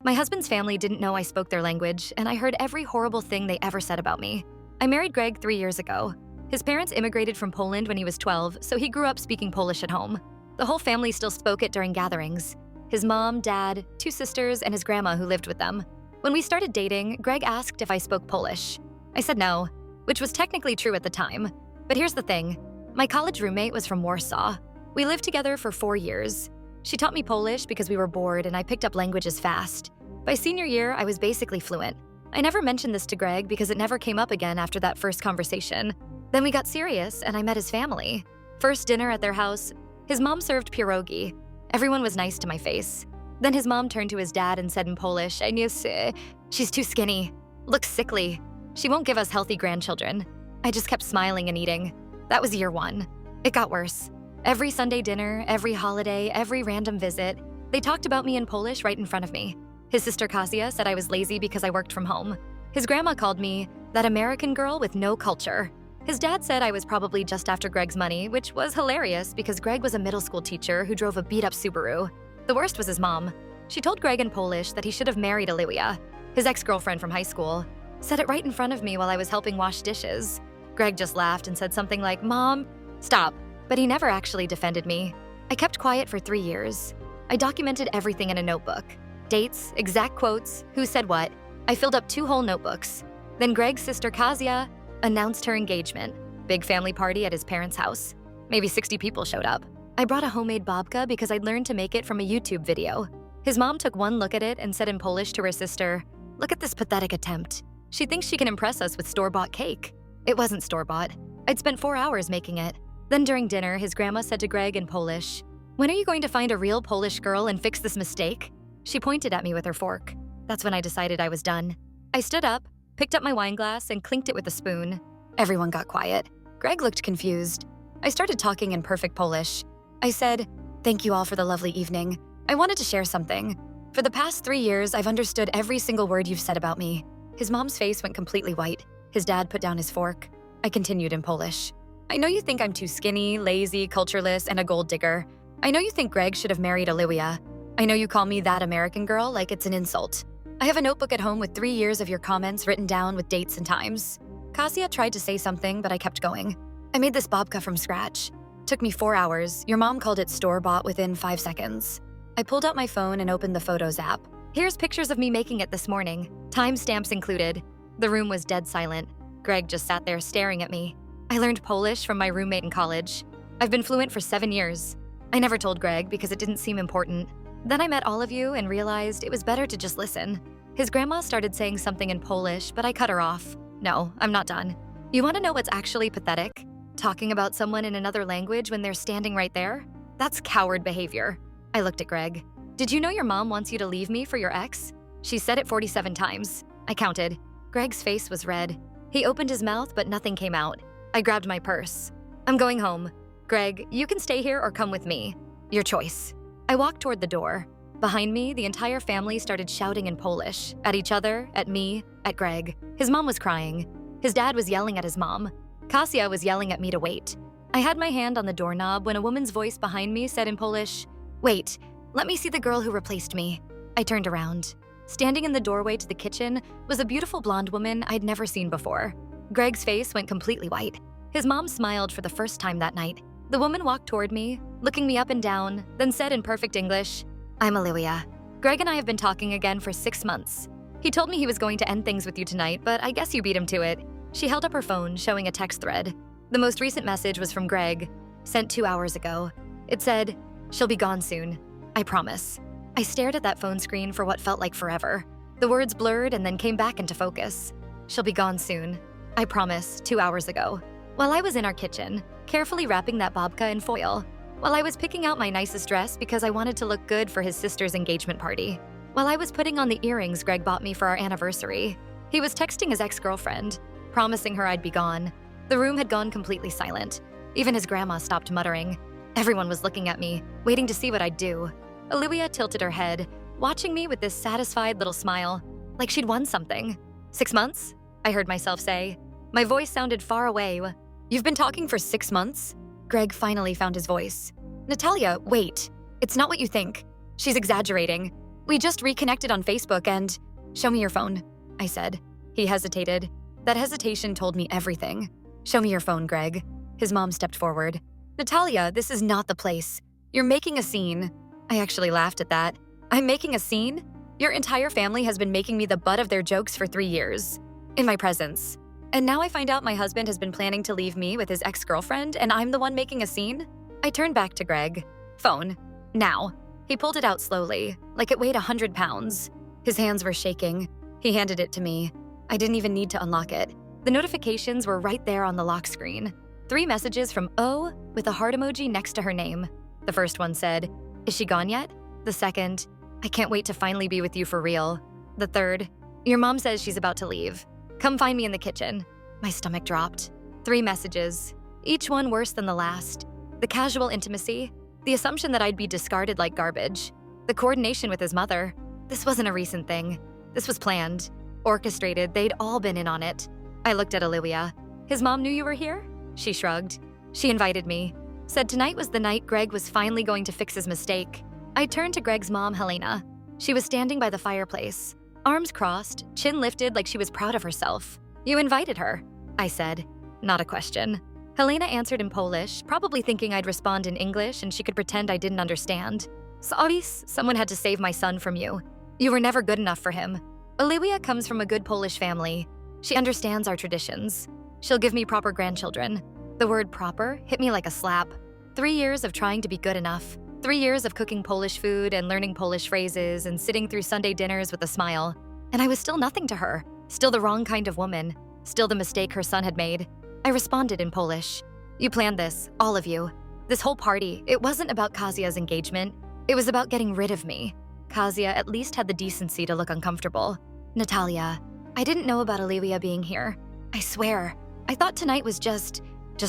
My husband's family didn't know I spoke their language, and I heard every horrible thing they ever said about me. I married Greg 3 years ago. His parents immigrated from Poland when he was 12, so he grew up speaking Polish at home. The whole family still spoke it during gatherings. His mom, dad, 2 sisters, and his grandma who lived with them. When we started dating, Greg asked if I spoke Polish. I said no, which was technically true at the time. But here's the thing. My college roommate was from Warsaw. We lived together for 4 years. She taught me Polish because we were bored and I picked up languages fast. By senior year, I was basically fluent. I never mentioned this to Greg because it never came up again after that first conversation. Then we got serious and I met his family. First dinner at their house, his mom served pierogi. Everyone was nice to my face. Then his mom turned to his dad and said in Polish, "She's too skinny, looks sickly. She won't give us healthy grandchildren." I just kept smiling and eating. That was year 1. It got worse. Every Sunday dinner, every holiday, every random visit, they talked about me in Polish right in front of me. His sister Kasia said I was lazy because I worked from home. His grandma called me that American girl with no culture. His dad said I was probably just after Greg's money, which was hilarious because Greg was a middle school teacher who drove a beat-up Subaru. The worst was his mom. She told Greg in Polish that he should have married Olivia, his ex-girlfriend from high school. Said it right in front of me while I was helping wash dishes. Greg just laughed and said something like, "Mom, stop." But he never actually defended me. I kept quiet for 3 years. I documented everything in a notebook. Dates, exact quotes, who said what. I filled up 2 whole notebooks. Then Greg's sister Kasia announced her engagement. Big family party at his parents' house. Maybe 60 people showed up. I brought a homemade babka because I'd learned to make it from a YouTube video. His mom took one look at it and said in Polish to her sister, "Look at this pathetic attempt. She thinks she can impress us with store-bought cake." It wasn't store-bought. I'd spent 4 hours making it. Then during dinner, his grandma said to Greg in Polish, "When are you going to find a real Polish girl and fix this mistake?" She pointed at me with her fork. That's when I decided I was done. I stood up, picked up my wine glass, and clinked it with a spoon. Everyone got quiet. Greg looked confused. I started talking in perfect Polish. I said, "Thank you all for the lovely evening. I wanted to share something. For the past 3 years, I've understood every single word you've said about me." His mom's face went completely white. His dad put down his fork. I continued in Polish. "I know you think I'm too skinny, lazy, cultureless, and a gold digger. I know you think Greg should have married Olivia. I know you call me that American girl like it's an insult. I have a notebook at home with 3 years of your comments written down with dates and times." Kasia tried to say something, but I kept going. "I made this babka from scratch. Took me 4 hours. Your mom called it store-bought within 5 seconds." I pulled out my phone and opened the Photos app. Here's pictures of me making it this morning, timestamps included. The room was dead silent. Greg just sat there staring at me. I learned Polish from my roommate in college. I've been fluent for 7 years. I never told Greg because it didn't seem important. Then I met all of you and realized it was better to just listen. His grandma started saying something in Polish, but I cut her off. "No, I'm not done. You want to know what's actually pathetic? Talking about someone in another language when they're standing right there? That's coward behavior." I looked at Greg. "Did you know your mom wants you to leave me for your ex?" She said it 47 times. I counted. Greg's face was red. He opened his mouth, but nothing came out. I grabbed my purse. "I'm going home. Greg, you can stay here or come with me. Your choice." I walked toward the door. Behind me, the entire family started shouting in Polish, at each other, at me, at Greg. His mom was crying. His dad was yelling at his mom. Kasia was yelling at me to wait. I had my hand on the doorknob when a woman's voice behind me said in Polish, "Wait, let me see the girl who replaced me." I turned around. Standing in the doorway to the kitchen was a beautiful blonde woman I'd never seen before. Greg's face went completely white. His mom smiled for the first time that night. The woman walked toward me, looking me up and down, then said in perfect English, "I'm Olivia. Greg and I have been talking again for 6 months. He told me he was going to end things with you tonight, but I guess you beat him to it." She held up her phone, showing a text thread. The most recent message was from Greg, sent 2 hours ago. It said, "She'll be gone soon. I promise." I stared at that phone screen for what felt like forever. The words blurred and then came back into focus. "She'll be gone soon. I promise, 2 hours ago." While I was in our kitchen, carefully wrapping that babka in foil, while I was picking out my nicest dress because I wanted to look good for his sister's engagement party, while I was putting on the earrings Greg bought me for our anniversary, he was texting his ex-girlfriend, promising her I'd be gone. The room had gone completely silent. Even his grandma stopped muttering. Everyone was looking at me, waiting to see what I'd do. Olivia tilted her head, watching me with this satisfied little smile, like she'd won something. 6 months? I heard myself say. My voice sounded far away. "You've been talking for 6 months?" Greg finally found his voice. "Natalia, wait. It's not what you think. She's exaggerating. We just reconnected on Facebook and… Show me your phone, I said. He hesitated. That hesitation told me everything. Show me your phone, Greg. His mom stepped forward. Natalia, this is not the place. You're making a scene. I actually laughed at that. I'm making a scene? Your entire family has been making me the butt of their jokes for 3 years. In my presence. And now I find out my husband has been planning to leave me with his ex-girlfriend and I'm the one making a scene? I turned back to Greg. Phone. Now. He pulled it out slowly, like it weighed 100 pounds. His hands were shaking. He handed it to me. I didn't even need to unlock it. The notifications were right there on the lock screen. 3 messages from O with a heart emoji next to her name. The first one said, "Is she gone yet?" The second, "I can't wait to finally be with you for real." The third, "Your mom says she's about to leave. Come find me in the kitchen." My stomach dropped. 3 messages, each one worse than the last. The casual intimacy, the assumption that I'd be discarded like garbage, the coordination with his mother. This wasn't a recent thing. This was planned, orchestrated. They'd all been in on it. I looked at Olivia. "His mom knew you were here?" She shrugged. She invited me, said tonight was the night Greg was finally going to fix his mistake. I turned to Greg's mom, Helena. She was standing by the fireplace, arms crossed, chin lifted like she was proud of herself. "You invited her," I said. Not a question. Helena answered in Polish, probably thinking I'd respond in English and she could pretend I didn't understand. "Sorry, someone had to save my son from you. You were never good enough for him. Olivia comes from a good Polish family. She understands our traditions. She'll give me proper grandchildren." The word proper hit me like a slap. 3 years of trying to be good enough. 3 years of cooking Polish food and learning Polish phrases and sitting through Sunday dinners with a smile. And I was still nothing to her. Still the wrong kind of woman. Still the mistake her son had made. I responded in Polish. "You planned this, all of you. This whole party, it wasn't about Kazia's engagement. It was about getting rid of me. Kazia at least had the decency to look uncomfortable. Natalia, I didn't know about Olivia being here. I swear. I thought tonight was just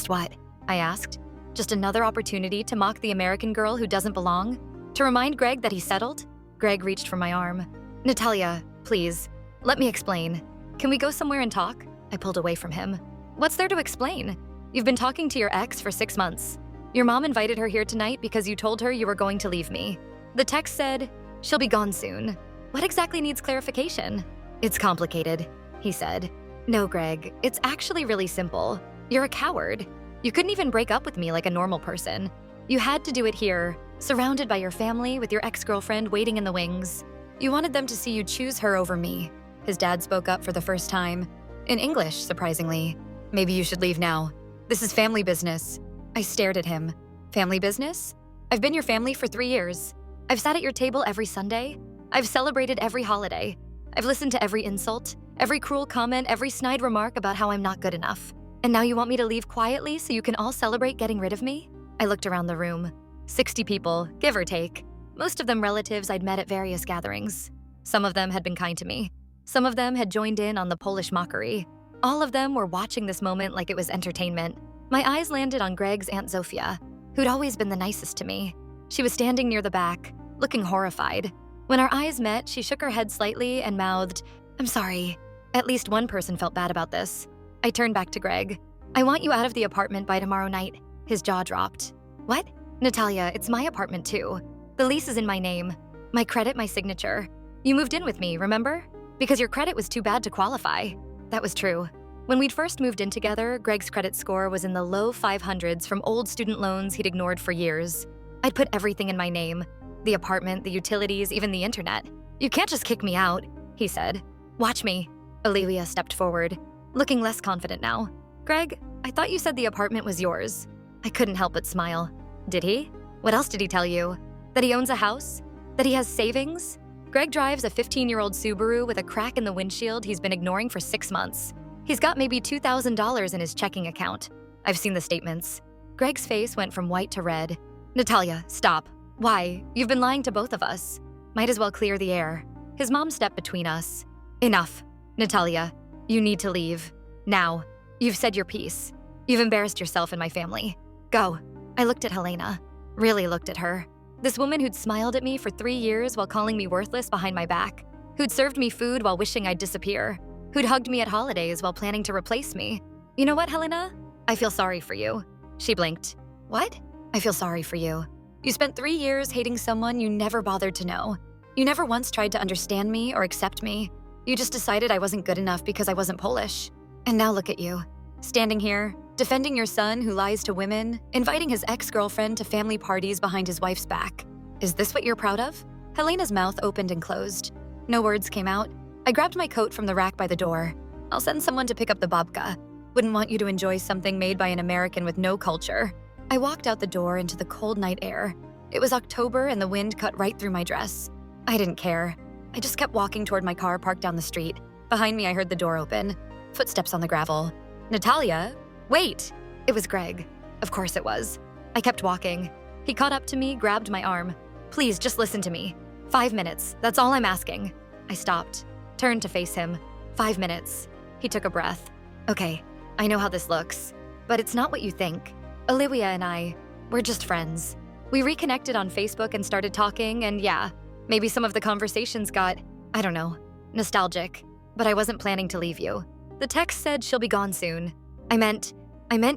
what?" I asked. Just another opportunity to mock the American girl who doesn't belong? To remind Greg that he settled? Greg reached for my arm. "Natalia, please, let me explain. Can we go somewhere and talk?" I pulled away from him. "What's there to explain? You've been talking to your ex for 6 months. Your mom invited her here tonight because you told her you were going to leave me. The text said, she'll be gone soon. What exactly needs clarification?" "It's complicated," he said. "No, Greg, it's actually really simple. You're a coward. You couldn't even break up with me like a normal person. You had to do it here, surrounded by your family with your ex-girlfriend waiting in the wings. You wanted them to see you choose her over me." His dad spoke up for the first time. In English, surprisingly. "Maybe you should leave now. This is family business." I stared at him. "Family business? I've been your family for 3 years. I've sat at your table every Sunday. I've celebrated every holiday. I've listened to every insult, every cruel comment, every snide remark about how I'm not good enough. And now you want me to leave quietly so you can all celebrate getting rid of me?" I looked around the room. 60 people, give or take. Most of them relatives I'd met at various gatherings. Some of them had been kind to me. Some of them had joined in on the Polish mockery. All of them were watching this moment like it was entertainment. My eyes landed on Greg's Aunt Zofia, who'd always been the nicest to me. She was standing near the back, looking horrified. When our eyes met, she shook her head slightly and mouthed, "I'm sorry." At least one person felt bad about this. I turned back to Greg. "I want you out of the apartment by tomorrow night." His jaw dropped. "What?" "Natalia, it's my apartment too. The lease is in my name. My credit, my signature. You moved in with me, remember? Because your credit was too bad to qualify." That was true. When we'd first moved in together, Greg's credit score was in the low 500s from old student loans he'd ignored for years. I'd put everything in my name. The apartment, the utilities, even the internet. "You can't just kick me out," he said. "Watch me." Olivia stepped forward, looking less confident now. "Greg, I thought you said the apartment was yours." I couldn't help but smile. "Did he? What else did he tell you? That he owns a house? That he has savings?" Greg drives a 15-year-old Subaru with a crack in the windshield he's been ignoring for 6 months. He's got maybe $2,000 in his checking account. I've seen the statements. Greg's face went from white to red. "Natalia, stop. Why? You've been lying to both of us. Might as well clear the air." His mom stepped between us. "Enough. Natalia, you need to leave. Now. You've said your piece. You've embarrassed yourself and my family. Go." I looked at Helena. Really looked at her. This woman who'd smiled at me for 3 years while calling me worthless behind my back. Who'd served me food while wishing I'd disappear. Who'd hugged me at holidays while planning to replace me. "You know what, Helena? I feel sorry for you." She blinked. "What?" "I feel sorry for you. You spent 3 years hating someone you never bothered to know. You never once tried to understand me or accept me. You just decided I wasn't good enough because I wasn't Polish. And now look at you, standing here, defending your son who lies to women, inviting his ex-girlfriend to family parties behind his wife's back. Is this what you're proud of? Helena's mouth opened and closed. No words came out. I grabbed my coat from the rack by the door. I'll send someone to pick up the babka. Wouldn't want you to enjoy something made by an American with no culture. I walked out the door into the cold night air. It was October and the wind cut right through my dress. I didn't care. I just kept walking toward my car parked down the street. Behind me, I heard the door open. Footsteps on the gravel. Natalia? Wait! It was Greg. Of course it was. I kept walking. He caught up to me, grabbed my arm. Please, just listen to me. 5 minutes, that's all I'm asking. I stopped, turned to face him. 5 minutes. He took a breath. Okay, I know how this looks, but it's not what you think. Olivia and I, we're just friends. We reconnected on Facebook and started talking, and yeah, maybe some of the conversations got, I don't know, nostalgic, but I wasn't planning to leave you. The text said she'll be gone soon. I meant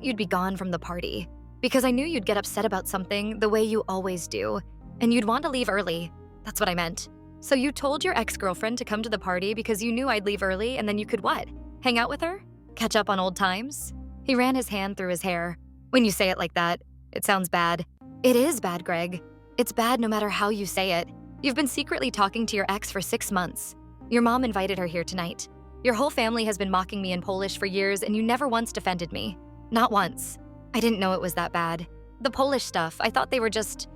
you'd be gone from the party, because I knew you'd get upset about something the way you always do, and you'd want to leave early. That's what I meant. So you told your ex-girlfriend to come to the party because you knew I'd leave early and then you could what? Hang out with her? Catch up on old times? He ran his hand through his hair. When you say it like that, it sounds bad. It is bad, Greg. It's bad no matter how you say it. You've been secretly talking to your ex for 6 months. Your mom invited her here tonight. Your whole family has been mocking me in Polish for years and you never once defended me. Not once. I didn't know it was that bad. The Polish stuff, I thought they were just,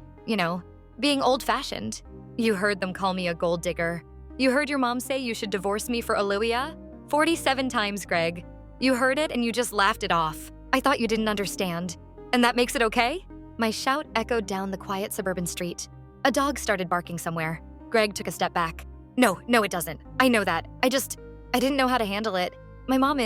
being old-fashioned. You heard them call me a gold digger. You heard your mom say you should divorce me for Olivia? 47 times, Greg. You heard it and you just laughed it off. I thought you didn't understand. And that makes it okay? My shout echoed down the quiet suburban street. A dog started barking somewhere. Greg took a step back. No, it doesn't. I know that. I didn't know how to handle it. My mom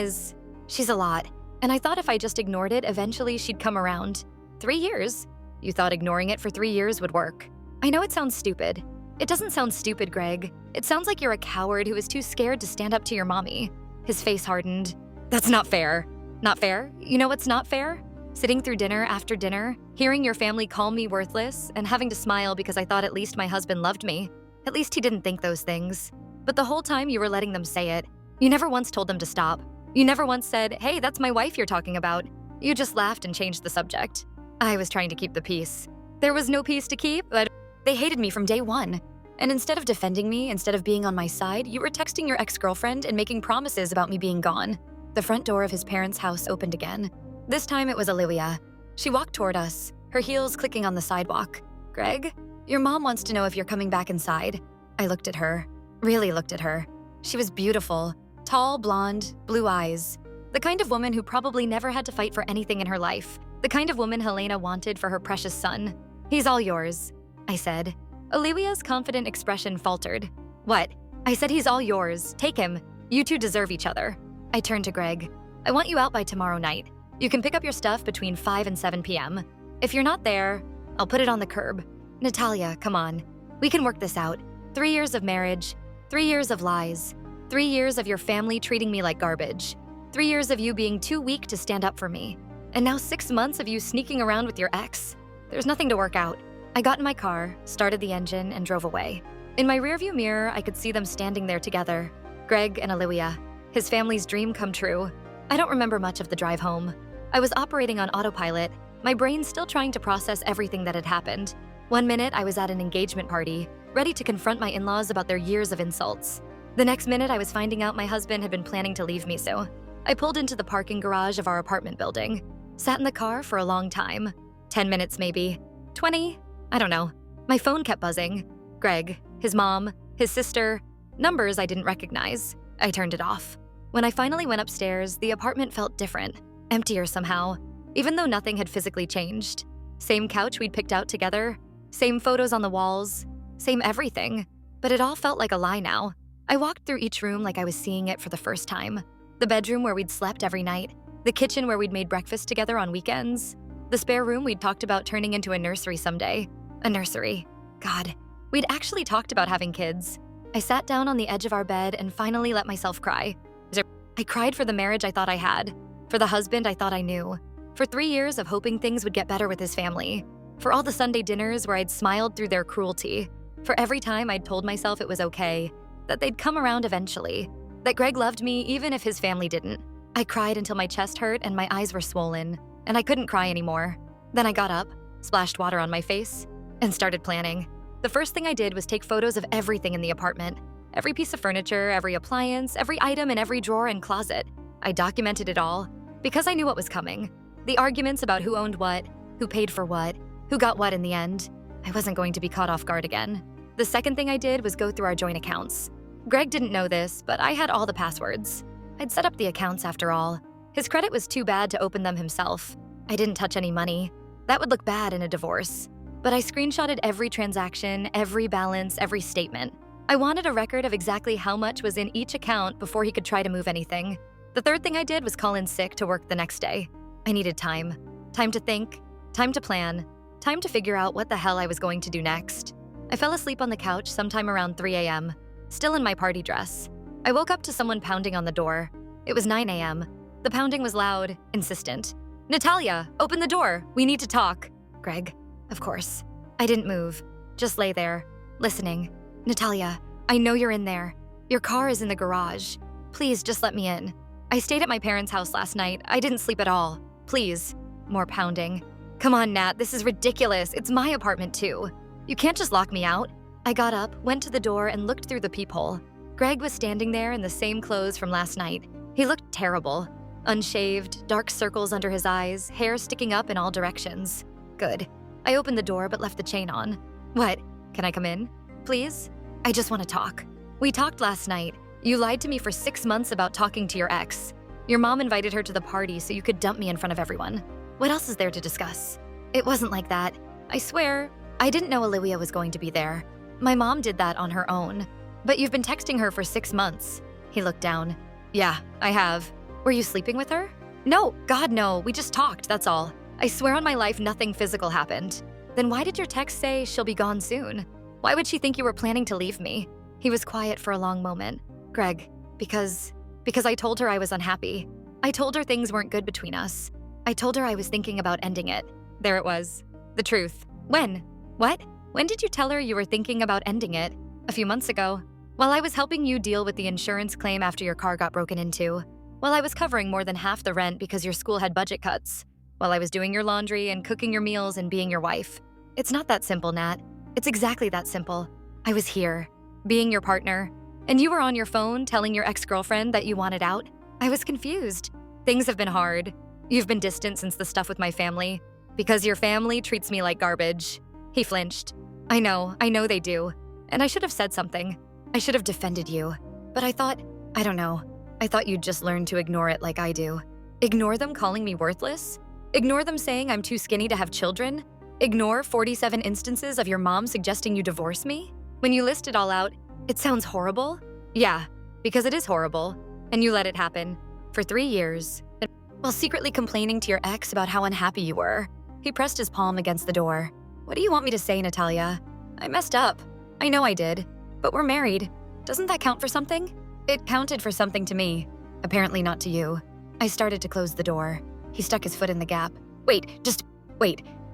she's a lot. And I thought if I just ignored it, eventually she'd come around. 3 years? You thought ignoring it for 3 years would work. I know it sounds stupid. It doesn't sound stupid, Greg. It sounds like you're a coward who is too scared to stand up to your mommy. His face hardened. That's not fair. Not fair? You know what's not fair? Sitting through dinner after dinner, hearing your family call me worthless, and having to smile because I thought at least my husband loved me. At least he didn't think those things. But the whole time you were letting them say it. You never once told them to stop. You never once said, hey, that's my wife you're talking about. You just laughed and changed the subject. I was trying to keep the peace. There was no peace to keep, but they hated me from day one. And instead of defending me, instead of being on my side, you were texting your ex-girlfriend and making promises about me being gone. The front door of his parents' house opened again. This time it was Olivia. She walked toward us, her heels clicking on the sidewalk. Greg, your mom wants to know if you're coming back inside. I looked at her, really looked at her. She was beautiful, tall, blonde, blue eyes. The kind of woman who probably never had to fight for anything in her life. The kind of woman Helena wanted for her precious son. He's all yours, I said. Olivia's confident expression faltered. What? I said he's all yours. Take him. You two deserve each other. I turned to Greg. I want you out by tomorrow night. You can pick up your stuff between 5 and 7 p.m. If you're not there, I'll put it on the curb. Natalia, come on. We can work this out. 3 years of marriage, 3 years of lies, 3 years of your family treating me like garbage, 3 years of you being too weak to stand up for me, and now 6 months of you sneaking around with your ex. There's nothing to work out. I got in my car, started the engine, and drove away. In my rearview mirror, I could see them standing there together, Greg and Olivia, his family's dream come true. I don't remember much of the drive home. I was operating on autopilot, my brain still trying to process everything that had happened. 1 minute, I was at an engagement party, ready to confront my in-laws about their years of insults. The next minute, I was finding out my husband had been planning to leave me so. I pulled into the parking garage of our apartment building, sat in the car for a long time. 10 minutes maybe. 20? I don't know. My phone kept buzzing. Greg, his mom, his sister, numbers I didn't recognize. I turned it off. When I finally went upstairs, the apartment felt different, emptier somehow, even though nothing had physically changed. Same couch we'd picked out together, same photos on the walls, same everything, but it all felt like a lie now. I walked through each room like I was seeing it for the first time. The bedroom where we'd slept every night, the kitchen where we'd made breakfast together on weekends, the spare room we'd talked about turning into a nursery someday. A nursery. God, we'd actually talked about having kids. I sat down on the edge of our bed and finally let myself cry. I cried for the marriage I thought I had, for the husband I thought I knew, for 3 years of hoping things would get better with his family, for all the Sunday dinners where I'd smiled through their cruelty, For every time I'd told myself it was okay, that they'd come around eventually, that Greg loved me even if his family didn't. I cried until my chest hurt and my eyes were swollen, and I couldn't cry anymore. Then I got up, splashed water on my face, and started planning. The first thing I did was take photos of everything in the apartment. Every piece of furniture, every appliance, every item in every drawer and closet. I documented it all because I knew what was coming. The arguments about who owned what, who paid for what, who got what in the end. I wasn't going to be caught off guard again. The second thing I did was go through our joint accounts. Greg didn't know this, but I had all the passwords. I'd set up the accounts after all. His credit was too bad to open them himself. I didn't touch any money. That would look bad in a divorce. But I screenshotted every transaction, every balance, every statement. I wanted a record of exactly how much was in each account before he could try to move anything. The third thing I did was call in sick to work the next day. I needed time. Time to think, time to plan, time to figure out what the hell I was going to do next. I fell asleep on the couch sometime around 3 a.m., still in my party dress. I woke up to someone pounding on the door. It was 9 a.m. The pounding was loud, insistent. "Natalia, open the door. We need to talk." Greg, of course. I didn't move, just lay there, listening. "Natalia, I know you're in there. Your car is in the garage. Please just let me in. I stayed at my parents' house last night. I didn't sleep at all. Please." More pounding. "Come on, Nat, this is ridiculous. It's my apartment too. You can't just lock me out." I got up, went to the door, and looked through the peephole. Greg was standing there in the same clothes from last night. He looked terrible. Unshaved, dark circles under his eyes, hair sticking up in all directions. Good. I opened the door but left the chain on. "What? Can I come in? Please? I just want to talk." "We talked last night. You lied to me for 6 months about talking to your ex. Your mom invited her to the party so you could dump me in front of everyone. What else is there to discuss?" "It wasn't like that. I swear, I didn't know Olivia was going to be there. My mom did that on her own. But you've been texting her for 6 months." He looked down. "Yeah, I have." "Were you sleeping with her?" "No, God no, we just talked, that's all. I swear on my life nothing physical happened." "Then why did your text say she'll be gone soon? Why would she think you were planning to leave me?" He was quiet for a long moment. "Greg, because I told her I was unhappy. I told her things weren't good between us. I told her I was thinking about ending it." There it was. The truth. "When? What? When did you tell her you were thinking about ending it?" "A few months ago. While I was helping you deal with the insurance claim after your car got broken into. While I was covering more than half the rent because your school had budget cuts. While I was doing your laundry and cooking your meals and being your wife. It's not that simple, Nat. It's exactly that simple. I was here, being your partner, and you were on your phone telling your ex-girlfriend that you wanted out. I was confused. Things have been hard. You've been distant since the stuff with my family. Because your family treats me like garbage." He flinched. I know they do. And I should have said something. I should have defended you. But I thought, I don't know. I thought you'd just learn to ignore it like I do. Ignore them calling me worthless? Ignore them saying I'm too skinny to have children? Ignore 47 instances of your mom suggesting you divorce me? When you list it all out, it sounds horrible? Yeah, because it is horrible. And you let it happen. For 3 years. While secretly complaining to your ex about how unhappy you were. He pressed his palm against the door. "What do you want me to say, Natalia? I messed up. I know I did. But we're married. Doesn't that count for something?" It counted for something to me. Apparently not to you. I started to close the door. He stuck his foot in the gap. Wait.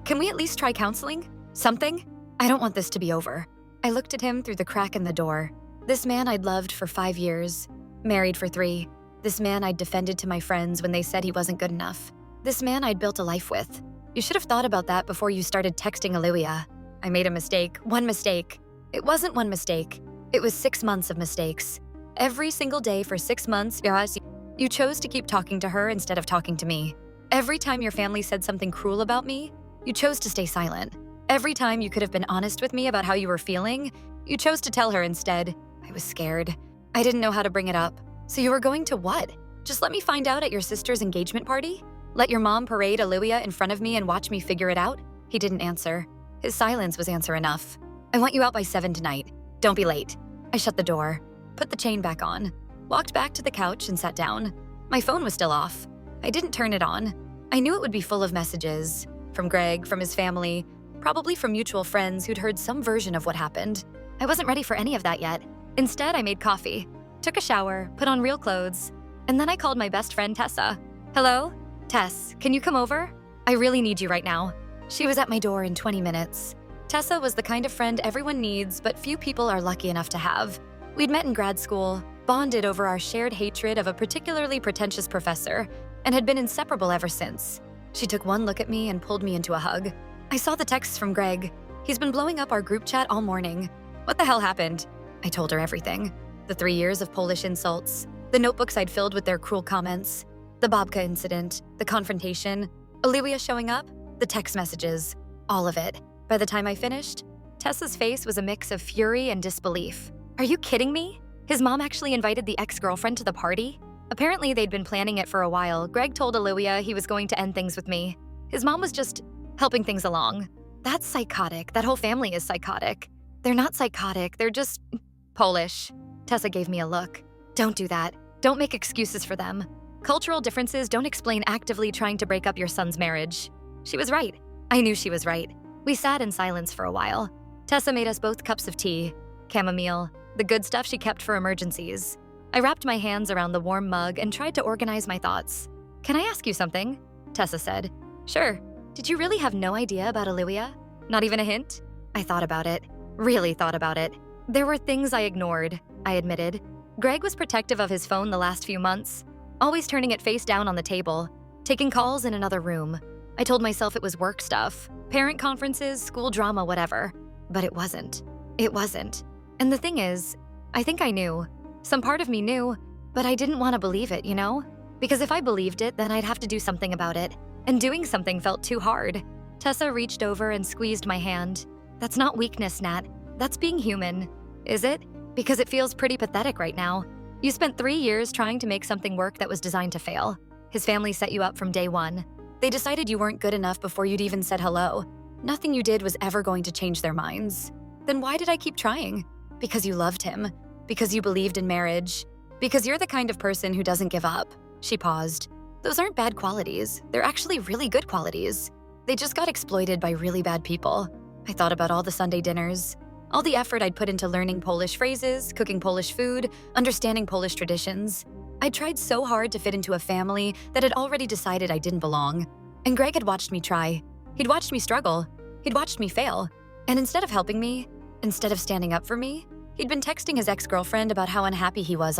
Can we at least try counseling? Something? I don't want this to be over." I looked at him through the crack in the door. This man I'd loved for 5 years. Married for 3. This man I'd defended to my friends when they said he wasn't good enough. This man I'd built a life with. You should have thought about that before you started texting Olivia. I made a mistake. One mistake. It wasn't one mistake. It was 6 months of mistakes. Every single day for 6 months, you chose to keep talking to her instead of talking to me. Every time your family said something cruel about me, you chose to stay silent. Every time you could have been honest with me about how you were feeling, you chose to tell her instead. I was scared. I didn't know how to bring it up. So you were going to what? Just let me find out at your sister's engagement party? Let your mom parade Olivia in front of me and watch me figure it out? He didn't answer. His silence was answer enough. "I want you out by 7 tonight. Don't be late." I shut the door, put the chain back on, walked back to the couch and sat down. My phone was still off. I didn't turn it on. I knew it would be full of messages. From Greg, from his family, probably from mutual friends who'd heard some version of what happened. I wasn't ready for any of that yet. Instead, I made coffee, took a shower, put on real clothes, and then I called my best friend Tessa. "Hello? Tess, can you come over? I really need you right now." She was at my door in 20 minutes. Tessa was the kind of friend everyone needs, but few people are lucky enough to have. We'd met in grad school, bonded over our shared hatred of a particularly pretentious professor, and had been inseparable ever since. She took one look at me and pulled me into a hug. I saw the texts from Greg. He's been blowing up our group chat all morning. What the hell happened? I told her everything. The 3 years of Polish insults, the notebooks I'd filled with their cruel comments, the Babka incident, the confrontation, Olivia showing up, the text messages, all of it. By the time I finished, Tessa's face was a mix of fury and disbelief. Are you kidding me? His mom actually invited the ex-girlfriend to the party? Apparently, they'd been planning it for a while. Greg told Olivia he was going to end things with me. His mom was just helping things along. That's psychotic. That whole family is psychotic. They're not psychotic, they're just Polish. Tessa gave me a look. Don't do that. Don't make excuses for them. Cultural differences don't explain actively trying to break up your son's marriage. She was right. I knew she was right. We sat in silence for a while. Tessa made us both cups of tea, chamomile, the good stuff she kept for emergencies. I wrapped my hands around the warm mug and tried to organize my thoughts. Can I ask you something? Tessa said. Sure. Did you really have no idea about Olivia? Not even a hint? I thought about it. Really thought about it. There were things I ignored, I admitted. Greg was protective of his phone the last few months, always turning it face down on the table, taking calls in another room. I told myself it was work stuff, parent conferences, school drama, whatever. But it wasn't. It wasn't. And the thing is, I think I knew. Some part of me knew, but I didn't want to believe it, you know? Because if I believed it, then I'd have to do something about it. And doing something felt too hard. Tessa reached over and squeezed my hand. That's not weakness, Nat. That's being human. Is it? Because it feels pretty pathetic right now. You spent 3 years trying to make something work that was designed to fail. His family set you up from day one. They decided you weren't good enough before you'd even said hello. Nothing you did was ever going to change their minds. Then why did I keep trying? Because you loved him. Because you believed in marriage. Because you're the kind of person who doesn't give up. She paused. Those aren't bad qualities. They're actually really good qualities. They just got exploited by really bad people. I thought about all the Sunday dinners, all the effort I'd put into learning Polish phrases, cooking Polish food, understanding Polish traditions. I tried so hard to fit into a family that had already decided I didn't belong. And Greg had watched me try. He'd watched me struggle. He'd watched me fail. And instead of helping me, instead of standing up for me, he'd been texting his ex-girlfriend about how unhappy he was.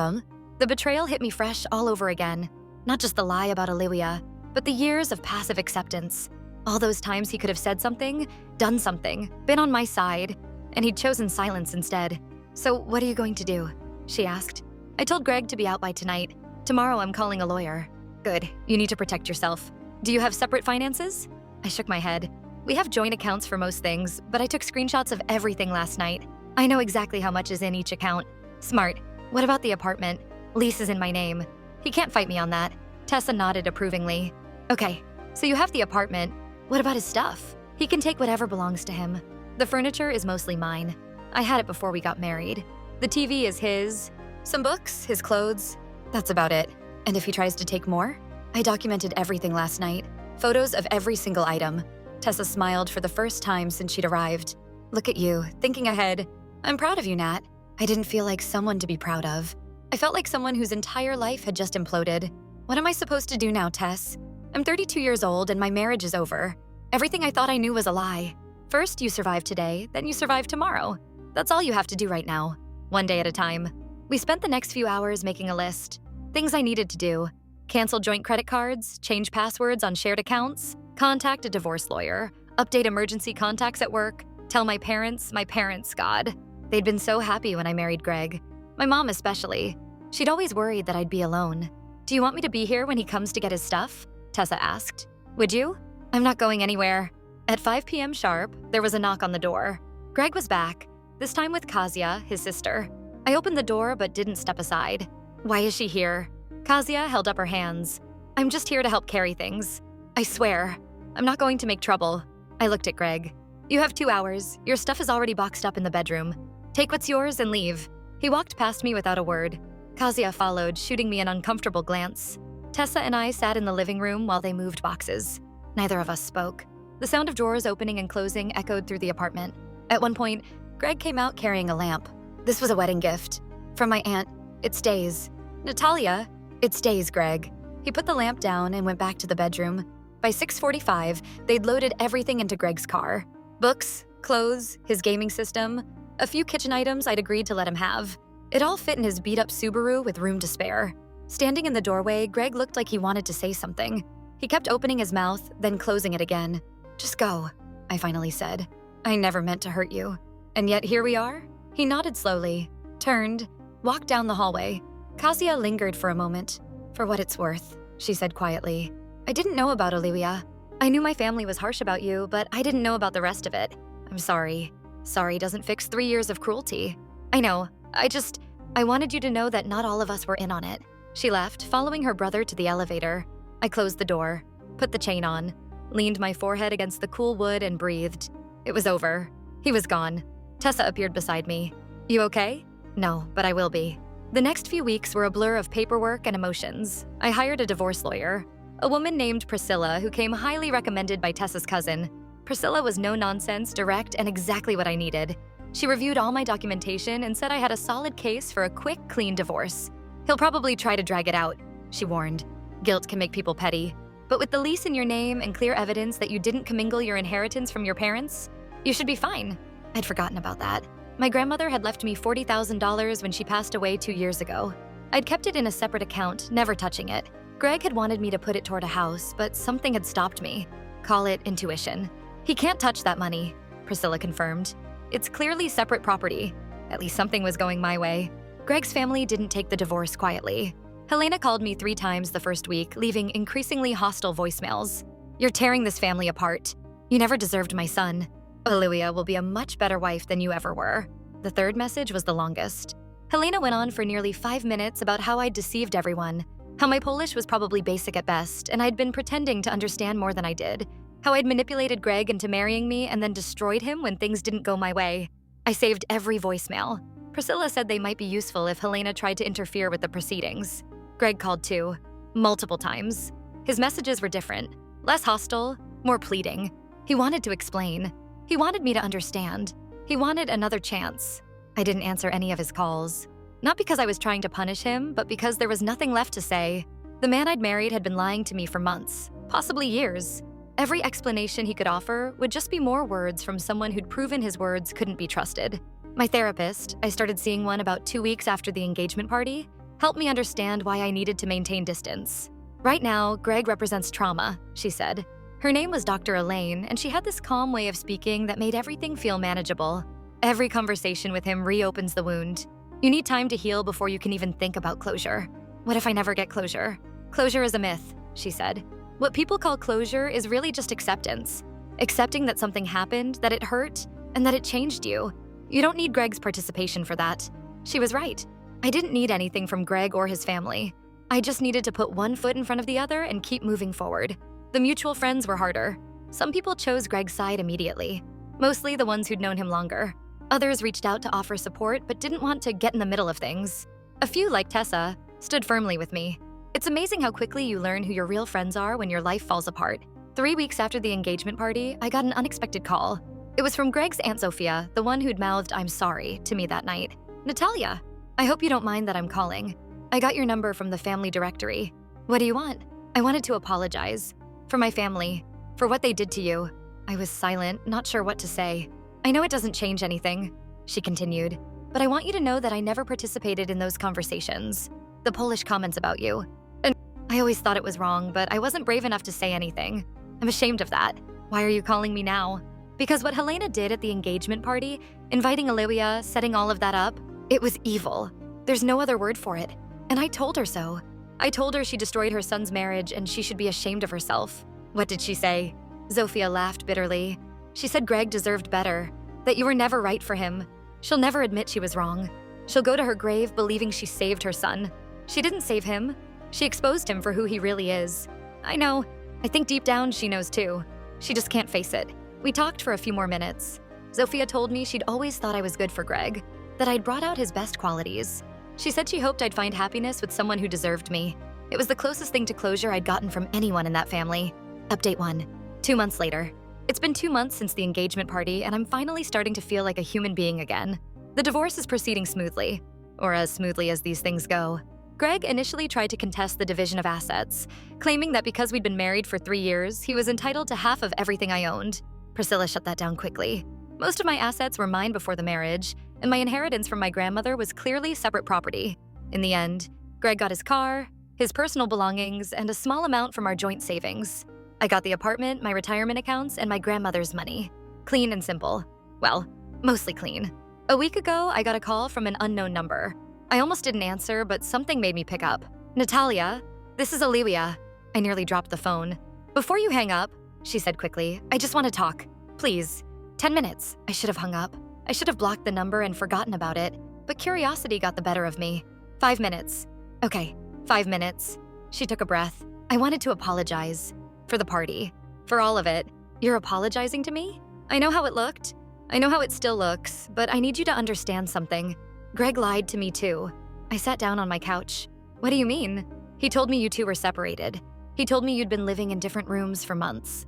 The betrayal hit me fresh all over again. Not just the lie about Olivia, but the years of passive acceptance. All those times he could have said something, done something, been on my side, and he'd chosen silence instead. So what are you going to do? She asked. I told Greg to be out by tonight. Tomorrow I'm calling a lawyer. Good, you need to protect yourself. Do you have separate finances? I shook my head. We have joint accounts for most things, but I took screenshots of everything last night. I know exactly how much is in each account. Smart. What about the apartment? Lease is in my name. He can't fight me on that. Tessa nodded approvingly. Okay, so you have the apartment. What about his stuff? He can take whatever belongs to him. The furniture is mostly mine. I had it before we got married. The TV is his. Some books, his clothes. That's about it. And if he tries to take more? I documented everything last night. Photos of every single item. Tessa smiled for the first time since she'd arrived. Look at you, thinking ahead. I'm proud of you, Nat. I didn't feel like someone to be proud of. I felt like someone whose entire life had just imploded. What am I supposed to do now, Tess? I'm 32 years old and my marriage is over. Everything I thought I knew was a lie. First, you survive today, then you survive tomorrow. That's all you have to do right now, one day at a time. We spent the next few hours making a list. Things I needed to do. Cancel joint credit cards, change passwords on shared accounts, contact a divorce lawyer, update emergency contacts at work, tell my parents, God. They'd been so happy when I married Greg. My mom especially. She'd always worried that I'd be alone. Do you want me to be here when he comes to get his stuff? Tessa asked. Would you? I'm not going anywhere. At 5 p.m. sharp, there was a knock on the door. Greg was back, this time with Kasia, his sister. I opened the door but didn't step aside. Why is she here? Kasia held up her hands. I'm just here to help carry things. I swear. I'm not going to make trouble. I looked at Greg. You have 2 hours. Your stuff is already boxed up in the bedroom. Take what's yours and leave. He walked past me without a word. Kasia followed, shooting me an uncomfortable glance. Tessa and I sat in the living room while they moved boxes. Neither of us spoke. The sound of drawers opening and closing echoed through the apartment. At one point, Greg came out carrying a lamp. This was a wedding gift. From my aunt. It stays. Natalia. It stays, Greg. He put the lamp down and went back to the bedroom. By 6:45, they'd loaded everything into Greg's car. Books, Clothes, his gaming system, a few kitchen items I'd agreed to let him have. It all fit in his beat-up Subaru with room to spare. Standing in the doorway, Greg looked like he wanted to say something. He kept opening his mouth, then closing it again. "Just go," I finally said. "I never meant to hurt you." And yet here we are. He nodded slowly, turned, walked down the hallway. Kasia lingered for a moment. "For what it's worth," she said quietly. "I didn't know about Olivia. I knew my family was harsh about you, but I didn't know about the rest of it. I'm sorry. Sorry doesn't fix 3 years of cruelty. I know. I wanted you to know that not all of us were in on it." She left, following her brother to the elevator. I closed the door, put the chain on, leaned my forehead against the cool wood and breathed. It was over. He was gone. Tessa appeared beside me. "You okay?" "No, but I will be." The next few weeks were a blur of paperwork and emotions. I hired a divorce lawyer, a woman named Priscilla who came highly recommended by Tessa's cousin. Priscilla was no-nonsense, direct, and exactly what I needed. She reviewed all my documentation and said I had a solid case for a quick, clean divorce. "He'll probably try to drag it out," she warned. "Guilt can make people petty. But with the lease in your name and clear evidence that you didn't commingle your inheritance from your parents, you should be fine." I'd forgotten about that. My grandmother had left me $40,000 when she passed away 2 years ago. I'd kept it in a separate account, never touching it. Greg had wanted me to put it toward a house, but something had stopped me. Call it intuition. "He can't touch that money," Priscilla confirmed. "It's clearly separate property." At least something was going my way. Greg's family didn't take the divorce quietly. Helena called me 3 times the first week, leaving increasingly hostile voicemails. "You're tearing this family apart. You never deserved my son. Olivia will be a much better wife than you ever were." The third message was the longest. Helena went on for nearly 5 minutes about how I'd deceived everyone, how my Polish was probably basic at best, and I'd been pretending to understand more than I did, how I'd manipulated Greg into marrying me and then destroyed him when things didn't go my way. I saved every voicemail. Priscilla said they might be useful if Helena tried to interfere with the proceedings. Greg called too, multiple times. His messages were different, less hostile, more pleading. He wanted to explain. He wanted me to understand. He wanted another chance. I didn't answer any of his calls. Not because I was trying to punish him, but because there was nothing left to say. The man I'd married had been lying to me for months, possibly years. Every explanation he could offer would just be more words from someone who'd proven his words couldn't be trusted. My therapist, I started seeing one about 2 weeks after the engagement party, helped me understand why I needed to maintain distance. "Right now, Greg represents trauma," she said. Her name was Dr. Elaine, and she had this calm way of speaking that made everything feel manageable. "Every conversation with him reopens the wound. You need time to heal before you can even think about closure." "What if I never get closure?" "Closure is a myth," she said. "What people call closure is really just acceptance. Accepting that something happened, that it hurt, and that it changed you. You don't need Greg's participation for that." She was right. I didn't need anything from Greg or his family. I just needed to put one foot in front of the other and keep moving forward. The mutual friends were harder. Some people chose Greg's side immediately, mostly the ones who'd known him longer. Others reached out to offer support but didn't want to get in the middle of things. A few, like Tessa, stood firmly with me. It's amazing how quickly you learn who your real friends are when your life falls apart. 3 weeks after the engagement party, I got an unexpected call. It was from Greg's Aunt Sophia, the one who'd mouthed "I'm sorry" to me that night. "Natalia, I hope you don't mind that I'm calling. I got your number from the family directory. What do you want?" I wanted to apologize. For my family. For what they did to you. I was silent, not sure what to say. "I know it doesn't change anything," she continued, "but I want you to know that I never participated in those conversations. The Polish comments about you. And I always thought it was wrong, but I wasn't brave enough to say anything. I'm ashamed of that. Why are you calling me now?" Because what Helena did at the engagement party, inviting Olivia, setting all of that up, it was evil. There's no other word for it. And I told her so. I told her she destroyed her son's marriage and she should be ashamed of herself. What did she say? Zofia laughed bitterly. She said Greg deserved better, that you were never right for him. She'll never admit she was wrong. She'll go to her grave believing she saved her son. She didn't save him. She exposed him for who he really is. I know. I think deep down she knows too. She just can't face it. We talked for a few more minutes. Zofia told me she'd always thought I was good for Greg, that I'd brought out his best qualities. She said she hoped I'd find happiness with someone who deserved me. It was the closest thing to closure I'd gotten from anyone in that family. Update 1. 2 months later. It's been 2 months since the engagement party, and I'm finally starting to feel like a human being again. The divorce is proceeding smoothly, or as smoothly as these things go. Greg initially tried to contest the division of assets, claiming that because we'd been married for 3 years, he was entitled to half of everything I owned. Priscilla shut that down quickly. Most of my assets were mine before the marriage, and my inheritance from my grandmother was clearly separate property. In the end, Greg got his car, his personal belongings, and a small amount from our joint savings. I got the apartment, my retirement accounts, and my grandmother's money. Clean and simple. Well, mostly clean. A week ago, I got a call from an unknown number. I almost didn't answer, but something made me pick up. Natalia, this is Olivia. I nearly dropped the phone. Before you hang up, she said quickly, I just want to talk. Please. 10 minutes. I should have hung up. I should have blocked the number and forgotten about it, but curiosity got the better of me. 5 minutes. Okay, 5 minutes. She took a breath. I wanted to apologize. For the party. For all of it. You're apologizing to me? I know how it looked. I know how it still looks, but I need you to understand something. Greg lied to me too. I sat down on my couch. What do you mean? He told me you two were separated. He told me you'd been living in different rooms for months.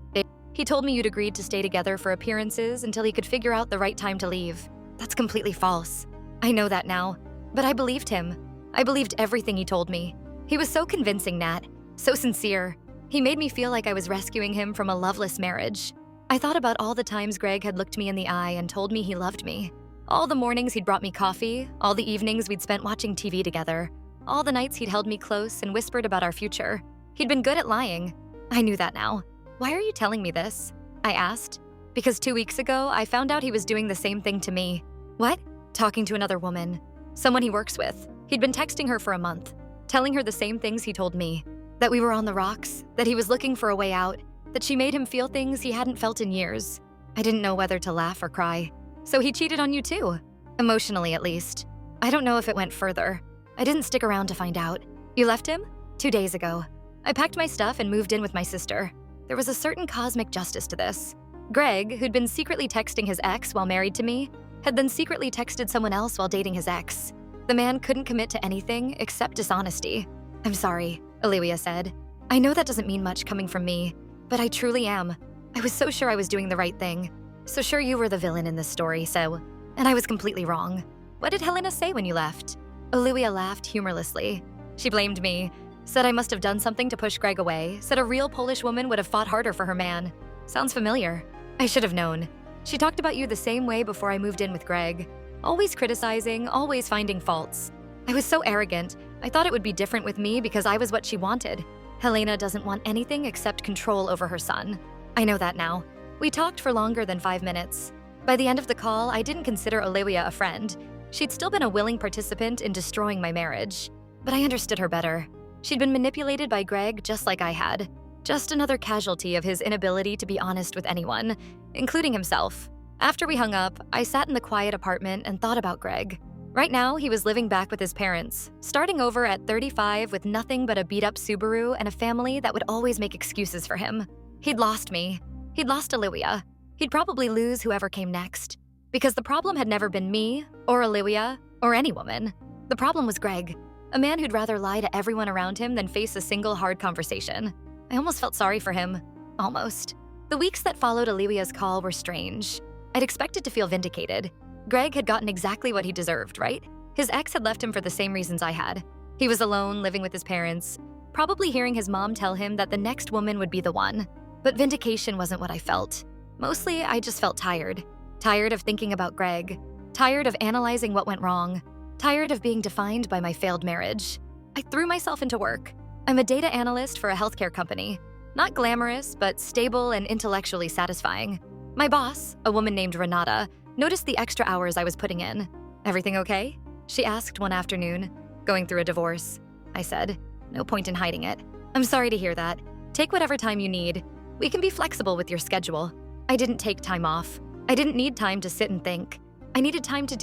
He told me you'd agreed to stay together for appearances until he could figure out the right time to leave. That's completely false. I know that now, but I believed him. I believed everything he told me. He was so convincing, Nat. So sincere. He made me feel like I was rescuing him from a loveless marriage. I thought about all the times Greg had looked me in the eye and told me he loved me. All the mornings he'd brought me coffee, all the evenings we'd spent watching TV together, all the nights he'd held me close and whispered about our future. He'd been good at lying. I knew that now. Why are you telling me this? I asked. Because 2 weeks ago, I found out he was doing the same thing to me. What? Talking to another woman. Someone he works with. He'd been texting her for a month, telling her the same things he told me. That we were on the rocks, that he was looking for a way out, that she made him feel things he hadn't felt in years. I didn't know whether to laugh or cry. So he cheated on you too. Emotionally, at least. I don't know if it went further. I didn't stick around to find out. You left him? 2 days ago. I packed my stuff and moved in with my sister. There was a certain cosmic justice to this. Greg, who'd been secretly texting his ex while married to me, had then secretly texted someone else while dating his ex. The man couldn't commit to anything except dishonesty. I'm sorry, Olivia said. I know that doesn't mean much coming from me, but I truly am. I was so sure I was doing the right thing. So sure you were the villain in this story, and I was completely wrong. What did Helena say when you left? Olivia laughed humorlessly. She blamed me, said I must have done something to push Greg away, said a real Polish woman would have fought harder for her man. Sounds familiar. I should have known. She talked about you the same way before I moved in with Greg. Always criticizing, always finding faults. I was so arrogant. I thought it would be different with me because I was what she wanted. Helena doesn't want anything except control over her son. I know that now. We talked for longer than 5 minutes. By the end of the call, I didn't consider Olivia a friend. She'd still been a willing participant in destroying my marriage. But I understood her better. She'd been manipulated by Greg just like I had. Just another casualty of his inability to be honest with anyone, including himself. After we hung up, I sat in the quiet apartment and thought about Greg. Right now, he was living back with his parents, starting over at 35 with nothing but a beat-up Subaru and a family that would always make excuses for him. He'd lost me. He'd lost Olivia. He'd probably lose whoever came next. Because the problem had never been me, or Olivia, or any woman. The problem was Greg, a man who'd rather lie to everyone around him than face a single hard conversation. I almost felt sorry for him. Almost. The weeks that followed Olivia's call were strange. I'd expected to feel vindicated. Greg had gotten exactly what he deserved, right? His ex had left him for the same reasons I had. He was alone, living with his parents, probably hearing his mom tell him that the next woman would be the one. But vindication wasn't what I felt. Mostly, I just felt tired. Tired of thinking about Greg. Tired of analyzing what went wrong. Tired of being defined by my failed marriage. I threw myself into work. I'm a data analyst for a healthcare company. Not glamorous, but stable and intellectually satisfying. My boss, a woman named Renata, noticed the extra hours I was putting in. Everything okay? She asked one afternoon. Going through a divorce. I said, no point in hiding it. I'm sorry to hear that. Take whatever time you need. We can be flexible with your schedule. I didn't take time off. I didn't need time to sit and think. I needed time to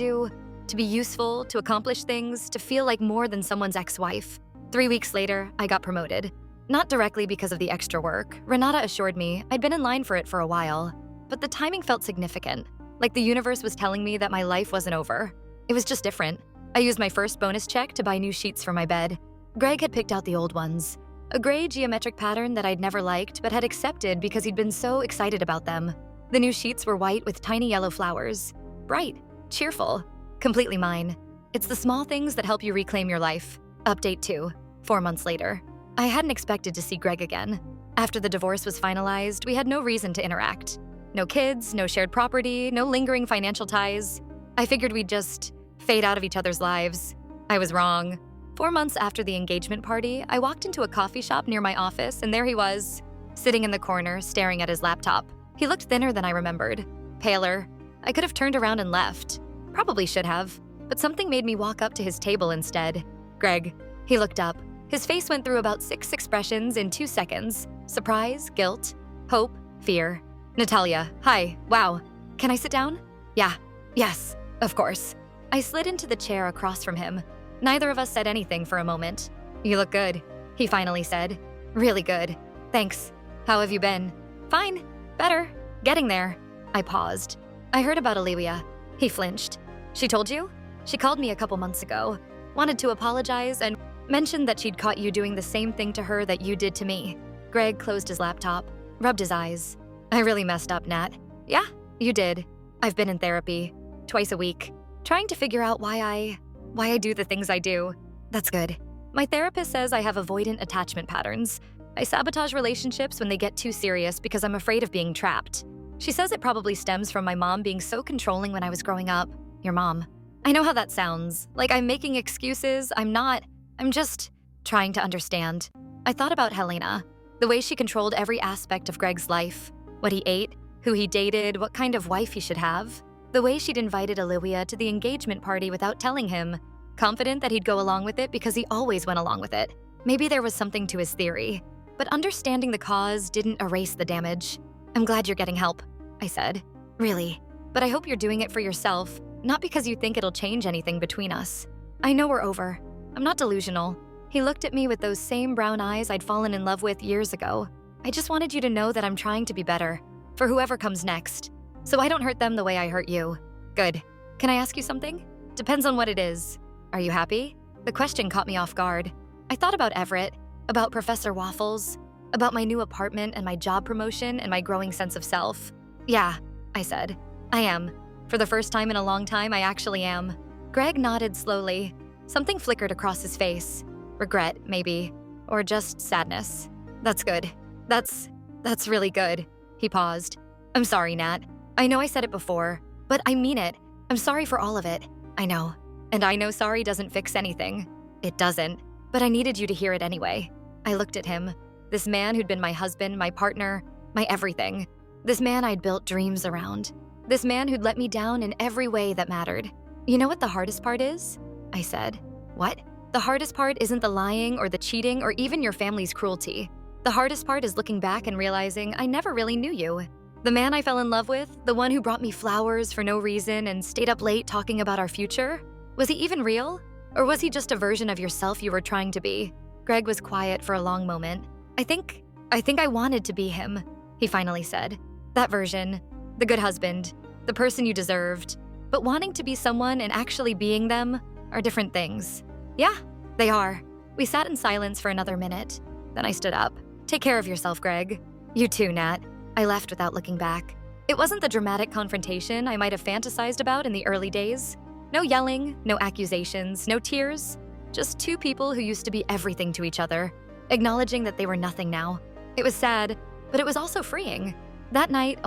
be useful, to accomplish things, to feel like more than someone's ex-wife. 3 weeks later, I got promoted. Not directly because of the extra work. Renata assured me I'd been in line for it for a while. But the timing felt significant. Like the universe was telling me that my life wasn't over. It was just different. I used my first bonus check to buy new sheets for my bed. Greg had picked out the old ones. A gray geometric pattern that I'd never liked but had accepted because he'd been so excited about them. The new sheets were white with tiny yellow flowers. Bright, cheerful, completely mine. It's the small things that help you reclaim your life. Update 2, 4 months later. I hadn't expected to see Greg again. After the divorce was finalized, we had no reason to interact. No kids, no shared property, no lingering financial ties. I figured we'd just fade out of each other's lives. I was wrong. 4 months after the engagement party, I walked into a coffee shop near my office, and there he was, sitting in the corner, staring at his laptop. He looked thinner than I remembered, paler. I could have turned around and left. Probably should have, but something made me walk up to his table instead. Greg. He looked up. His face went through about 6 expressions in 2 seconds. Surprise, guilt, hope, fear. Natalia, hi, wow. Can I sit down? Yeah, yes, of course. I slid into the chair across from him. Neither of us said anything for a moment. You look good, he finally said. Really good. Thanks. How have you been? Fine. Better. Getting there. I paused. I heard about Olivia. He flinched. She told you? She called me a couple months ago. Wanted to apologize and mentioned that she'd caught you doing the same thing to her that you did to me. Greg closed his laptop, rubbed his eyes. I really messed up, Nat. Yeah, you did. I've been in therapy, twice a week, trying to figure out why I do the things I do. That's good. My therapist says I have avoidant attachment patterns. I sabotage relationships when they get too serious because I'm afraid of being trapped. She says it probably stems from my mom being so controlling when I was growing up. Your mom. I know how that sounds. Like I'm making excuses. I'm not. I'm just trying to understand. I thought about Helena, the way she controlled every aspect of Greg's life. What he ate, who he dated, what kind of wife he should have. The way she'd invited Olivia to the engagement party without telling him, confident that he'd go along with it because he always went along with it. Maybe there was something to his theory, but understanding the cause didn't erase the damage. I'm glad you're getting help, I said. Really, but I hope you're doing it for yourself, not because you think it'll change anything between us. I know we're over. I'm not delusional. He looked at me with those same brown eyes I'd fallen in love with years ago. I just wanted you to know that I'm trying to be better, for whoever comes next, so I don't hurt them the way I hurt you. Good. Can I ask you something? Depends on what it is. Are you happy? The question caught me off guard. I thought about Everett, about Professor Waffles, about my new apartment and my job promotion and my growing sense of self. Yeah, I said. I am. For the first time in a long time, I actually am. Greg nodded slowly. Something flickered across his face. Regret, maybe. Or just sadness. That's good. That's really good. He paused. I'm sorry, Nat. I know I said it before, but I mean it. I'm sorry for all of it. I know. And I know sorry doesn't fix anything. It doesn't. But I needed you to hear it anyway. I looked at him. This man who'd been my husband, my partner, my everything. This man I'd built dreams around. This man who'd let me down in every way that mattered. You know what the hardest part is? I said. What? The hardest part isn't the lying or the cheating or even your family's cruelty. The hardest part is looking back and realizing I never really knew you. The man I fell in love with, the one who brought me flowers for no reason and stayed up late talking about our future, was he even real? Or was he just a version of yourself you were trying to be? Greg was quiet for a long moment. I think I wanted to be him, he finally said. That version, the good husband, the person you deserved. But wanting to be someone and actually being them are different things. Yeah, they are. We sat in silence for another minute. Then I stood up. Take care of yourself, Greg. You too, Nat. I left without looking back. It wasn't the dramatic confrontation I might have fantasized about in the early days. No yelling, no accusations, no tears. Just two people who used to be everything to each other, acknowledging that they were nothing now. It was sad, but it was also freeing. That night,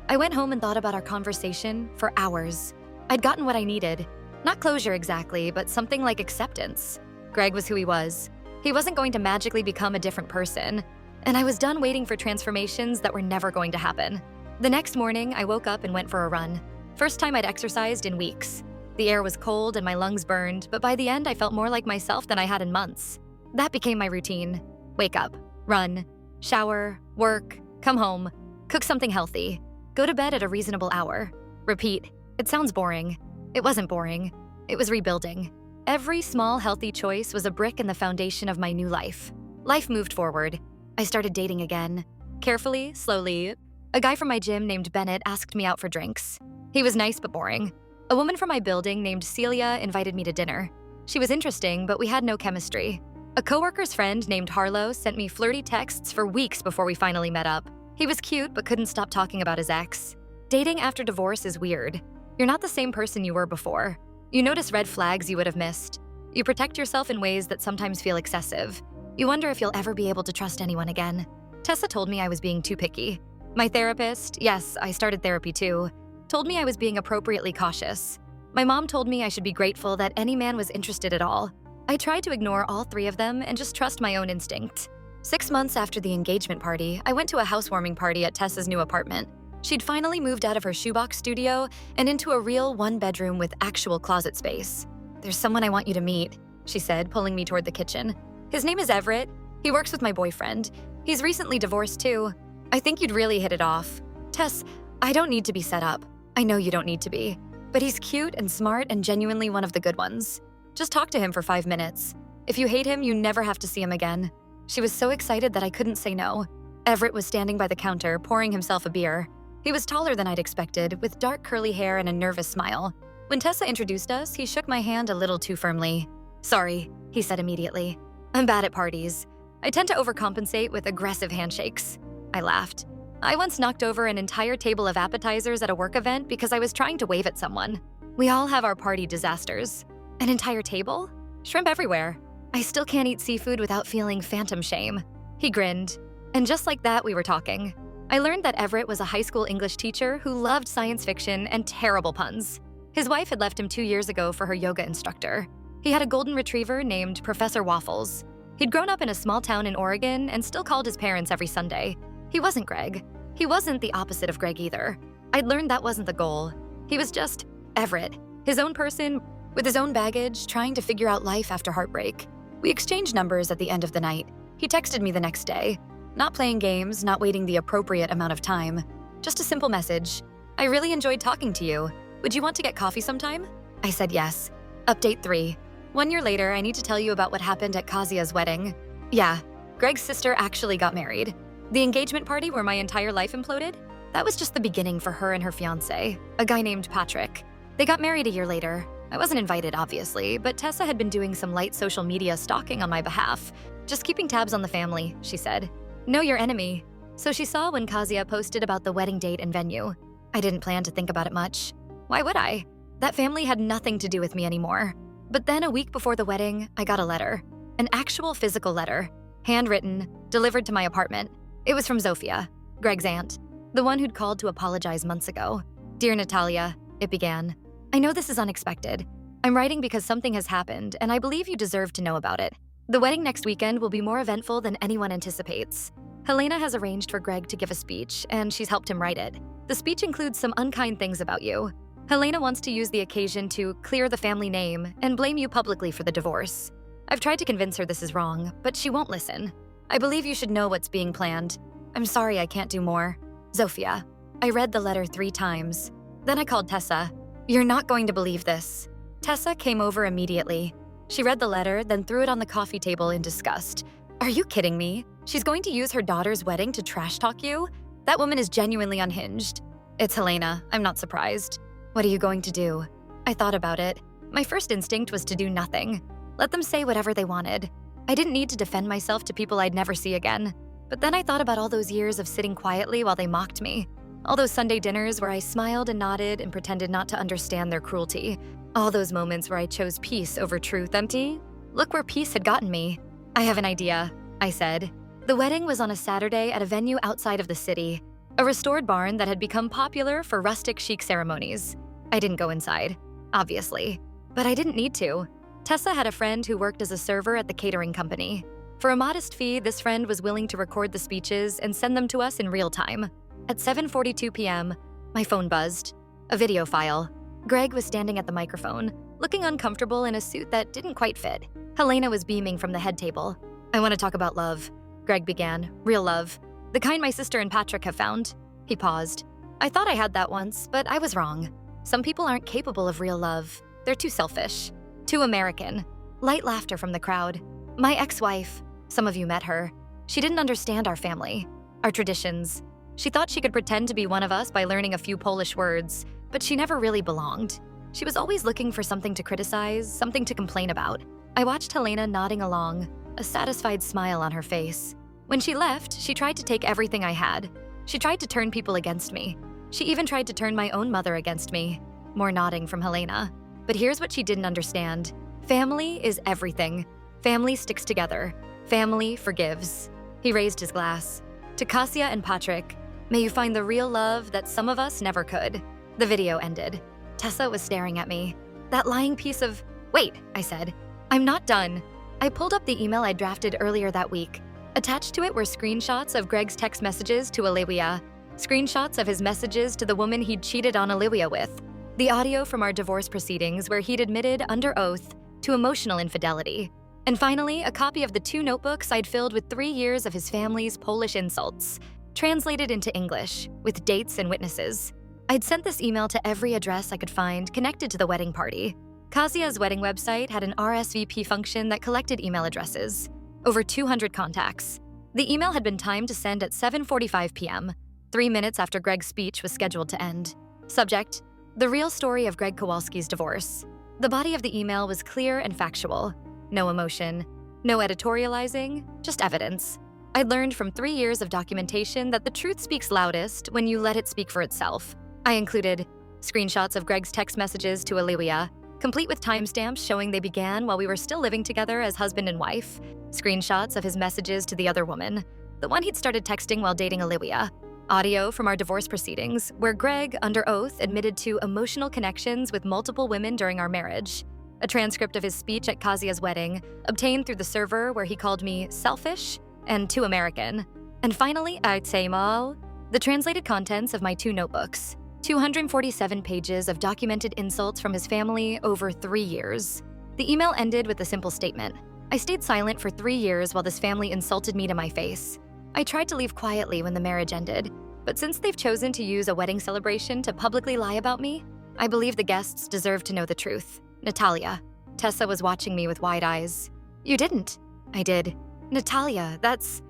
I went home and thought about our conversation for hours. I'd gotten what I needed. Not closure exactly, but something like acceptance. Greg was who he was. He wasn't going to magically become a different person. And I was done waiting for transformations that were never going to happen. The next morning, I woke up and went for a run. First time I'd exercised in weeks. The air was cold and my lungs burned, but by the end I felt more like myself than I had in months. That became my routine. Wake up, run, shower, work, come home, cook something healthy, go to bed at a reasonable hour. Repeat. It sounds boring. It wasn't boring. It was rebuilding. Every small healthy choice was a brick in the foundation of my new life. Life moved forward. I started dating again. Carefully, slowly. A guy from my gym named Bennett asked me out for drinks. He was nice but boring. A woman from my building named Celia invited me to dinner. She was interesting, but we had no chemistry. A coworker's friend named Harlow sent me flirty texts for weeks before we finally met up. He was cute but couldn't stop talking about his ex. Dating after divorce is weird. You're not the same person you were before. You notice red flags you would have missed. You protect yourself in ways that sometimes feel excessive. You wonder if you'll ever be able to trust anyone again. Tessa told me I was being too picky. My therapist, yes, I started therapy too, told me I was being appropriately cautious. My mom told me I should be grateful that any man was interested at all. I tried to ignore all three of them and just trust my own instinct. 6 months after the engagement party, I went to a housewarming party at Tessa's new apartment. She'd finally moved out of her shoebox studio and into a real one-bedroom with actual closet space. "There's someone I want you to meet," she said, pulling me toward the kitchen. "His name is Everett. He works with my boyfriend. He's recently divorced too. I think you'd really hit it off. Tess, I don't need to be set up. I know you don't need to be. But he's cute and smart and genuinely one of the good ones. Just talk to him for 5 minutes. If you hate him, you never have to see him again." She was so excited that I couldn't say no. Everett was standing by the counter, pouring himself a beer. He was taller than I'd expected, with dark curly hair and a nervous smile. When Tessa introduced us, he shook my hand a little too firmly. "Sorry," he said immediately. "I'm bad at parties. I tend to overcompensate with aggressive handshakes." I laughed. I once knocked over an entire table of appetizers at a work event because I was trying to wave at someone. We all have our party disasters. An entire table? Shrimp everywhere. I still can't eat seafood without feeling phantom shame. He grinned. And just like that, we were talking. I learned that Everett was a high school English teacher who loved science fiction and terrible puns. His wife had left him 2 years ago for her yoga instructor. He had a golden retriever named Professor Waffles. He'd grown up in a small town in Oregon and still called his parents every Sunday. He wasn't Greg. He wasn't the opposite of Greg either. I'd learned that wasn't the goal. He was just Everett, his own person, with his own baggage, trying to figure out life after heartbreak. We exchanged numbers at the end of the night. He texted me the next day. Not playing games, not waiting the appropriate amount of time. Just a simple message. "I really enjoyed talking to you. Would you want to get coffee sometime?" I said yes. Update 3. 1 year later, I need to tell you about what happened at Kazia's wedding. Yeah, Greg's sister actually got married. The engagement party where my entire life imploded? That was just the beginning for her and her fiancé, a guy named Patrick. They got married a year later. I wasn't invited, obviously, but Tessa had been doing some light social media stalking on my behalf. "Just keeping tabs on the family," she said. "Know your enemy." So she saw when Kazia posted about the wedding date and venue. I didn't plan to think about it much. Why would I? That family had nothing to do with me anymore. But then a week before the wedding, I got a letter. An actual physical letter. Handwritten, delivered to my apartment. It was from Zofia, Greg's aunt, the one who'd called to apologize months ago. "Dear Natalia," it began. "I know this is unexpected. I'm writing because something has happened, and I believe you deserve to know about it. The wedding next weekend will be more eventful than anyone anticipates. Helena has arranged for Greg to give a speech, and she's helped him write it. The speech includes some unkind things about you. Helena wants to use the occasion to clear the family name and blame you publicly for the divorce. I've tried to convince her this is wrong, but she won't listen. I believe you should know what's being planned. I'm sorry I can't do more. Zofia." I read the letter 3 times. Then I called Tessa. "You're not going to believe this." Tessa came over immediately. She read the letter, then threw it on the coffee table in disgust. "Are you kidding me? She's going to use her daughter's wedding to trash talk you? That woman is genuinely unhinged." "It's Helena. I'm not surprised." "What are you going to do?" I thought about it. My first instinct was to do nothing. Let them say whatever they wanted. I didn't need to defend myself to people I'd never see again. But then I thought about all those years of sitting quietly while they mocked me. All those Sunday dinners where I smiled and nodded and pretended not to understand their cruelty. All those moments where I chose peace over truth. Empty? Look where peace had gotten me. "I have an idea," I said. The wedding was on a Saturday at a venue outside of the city, a restored barn that had become popular for rustic chic ceremonies. I didn't go inside, obviously, but I didn't need to. Tessa had a friend who worked as a server at the catering company. For a modest fee, this friend was willing to record the speeches and send them to us in real time. At 7:42 p.m., my phone buzzed. A video file. Greg was standing at the microphone, looking uncomfortable in a suit that didn't quite fit. Helena was beaming from the head table. "I want to talk about love," Greg began. "Real love. The kind my sister and Patrick have found." He paused. "I thought I had that once, but I was wrong. Some people aren't capable of real love. They're too selfish. Too American." Light laughter from the crowd. "My ex-wife. Some of you met her. She didn't understand our family, our traditions. She thought she could pretend to be one of us by learning a few Polish words, but she never really belonged. She was always looking for something to criticize, something to complain about." I watched Helena nodding along, a satisfied smile on her face. When she left, she tried to take everything I had. She tried to turn people against me. She even tried to turn my own mother against me. More nodding from Helena. But here's what she didn't understand. Family is everything. Family sticks together. Family forgives. He raised his glass. "To Kasia and Patrick, May you find the real love that some of us never could. The video ended. Tessa was staring at me. That lying piece of... Wait, I said. I'm not done. I pulled up the email I drafted earlier that week. Attached to it were screenshots of Greg's text messages to Olivia, screenshots of his messages to the woman he'd cheated on Olivia with, the audio from our divorce proceedings where he'd admitted under oath to emotional infidelity, and finally, a copy of the 2 notebooks I'd filled with 3 years of his family's Polish insults, translated into English, with dates and witnesses. I'd sent this email to every address I could find connected to the wedding party. Kazia's wedding website had an RSVP function that collected email addresses. Over 200 contacts. The email had been timed to send at 7:45 p.m., 3 minutes after Greg's speech was scheduled to end. Subject: the real story of Greg Kowalski's divorce. The body of the email was clear and factual. No emotion, no editorializing, just evidence. I'd learned from 3 years of documentation that the truth speaks loudest when you let it speak for itself. I included screenshots of Greg's text messages to Olivia, complete with timestamps showing they began while we were still living together as husband and wife, screenshots of his messages to the other woman, the one he'd started texting while dating Olivia, audio from our divorce proceedings where Greg, under oath, admitted to emotional connections with multiple women during our marriage, a transcript of his speech at Kazia's wedding, obtained through the server where he called me selfish and too American, and finally, the translated contents of my 2 notebooks, 247 pages of documented insults from his family over 3 years. The email ended with a simple statement. I stayed silent for 3 years while this family insulted me to my face. I tried to leave quietly when the marriage ended, but since they've chosen to use a wedding celebration to publicly lie about me, I believe the guests deserve to know the truth. Natalia. Tessa was watching me with wide eyes. You didn't. I did. Natalia, that's...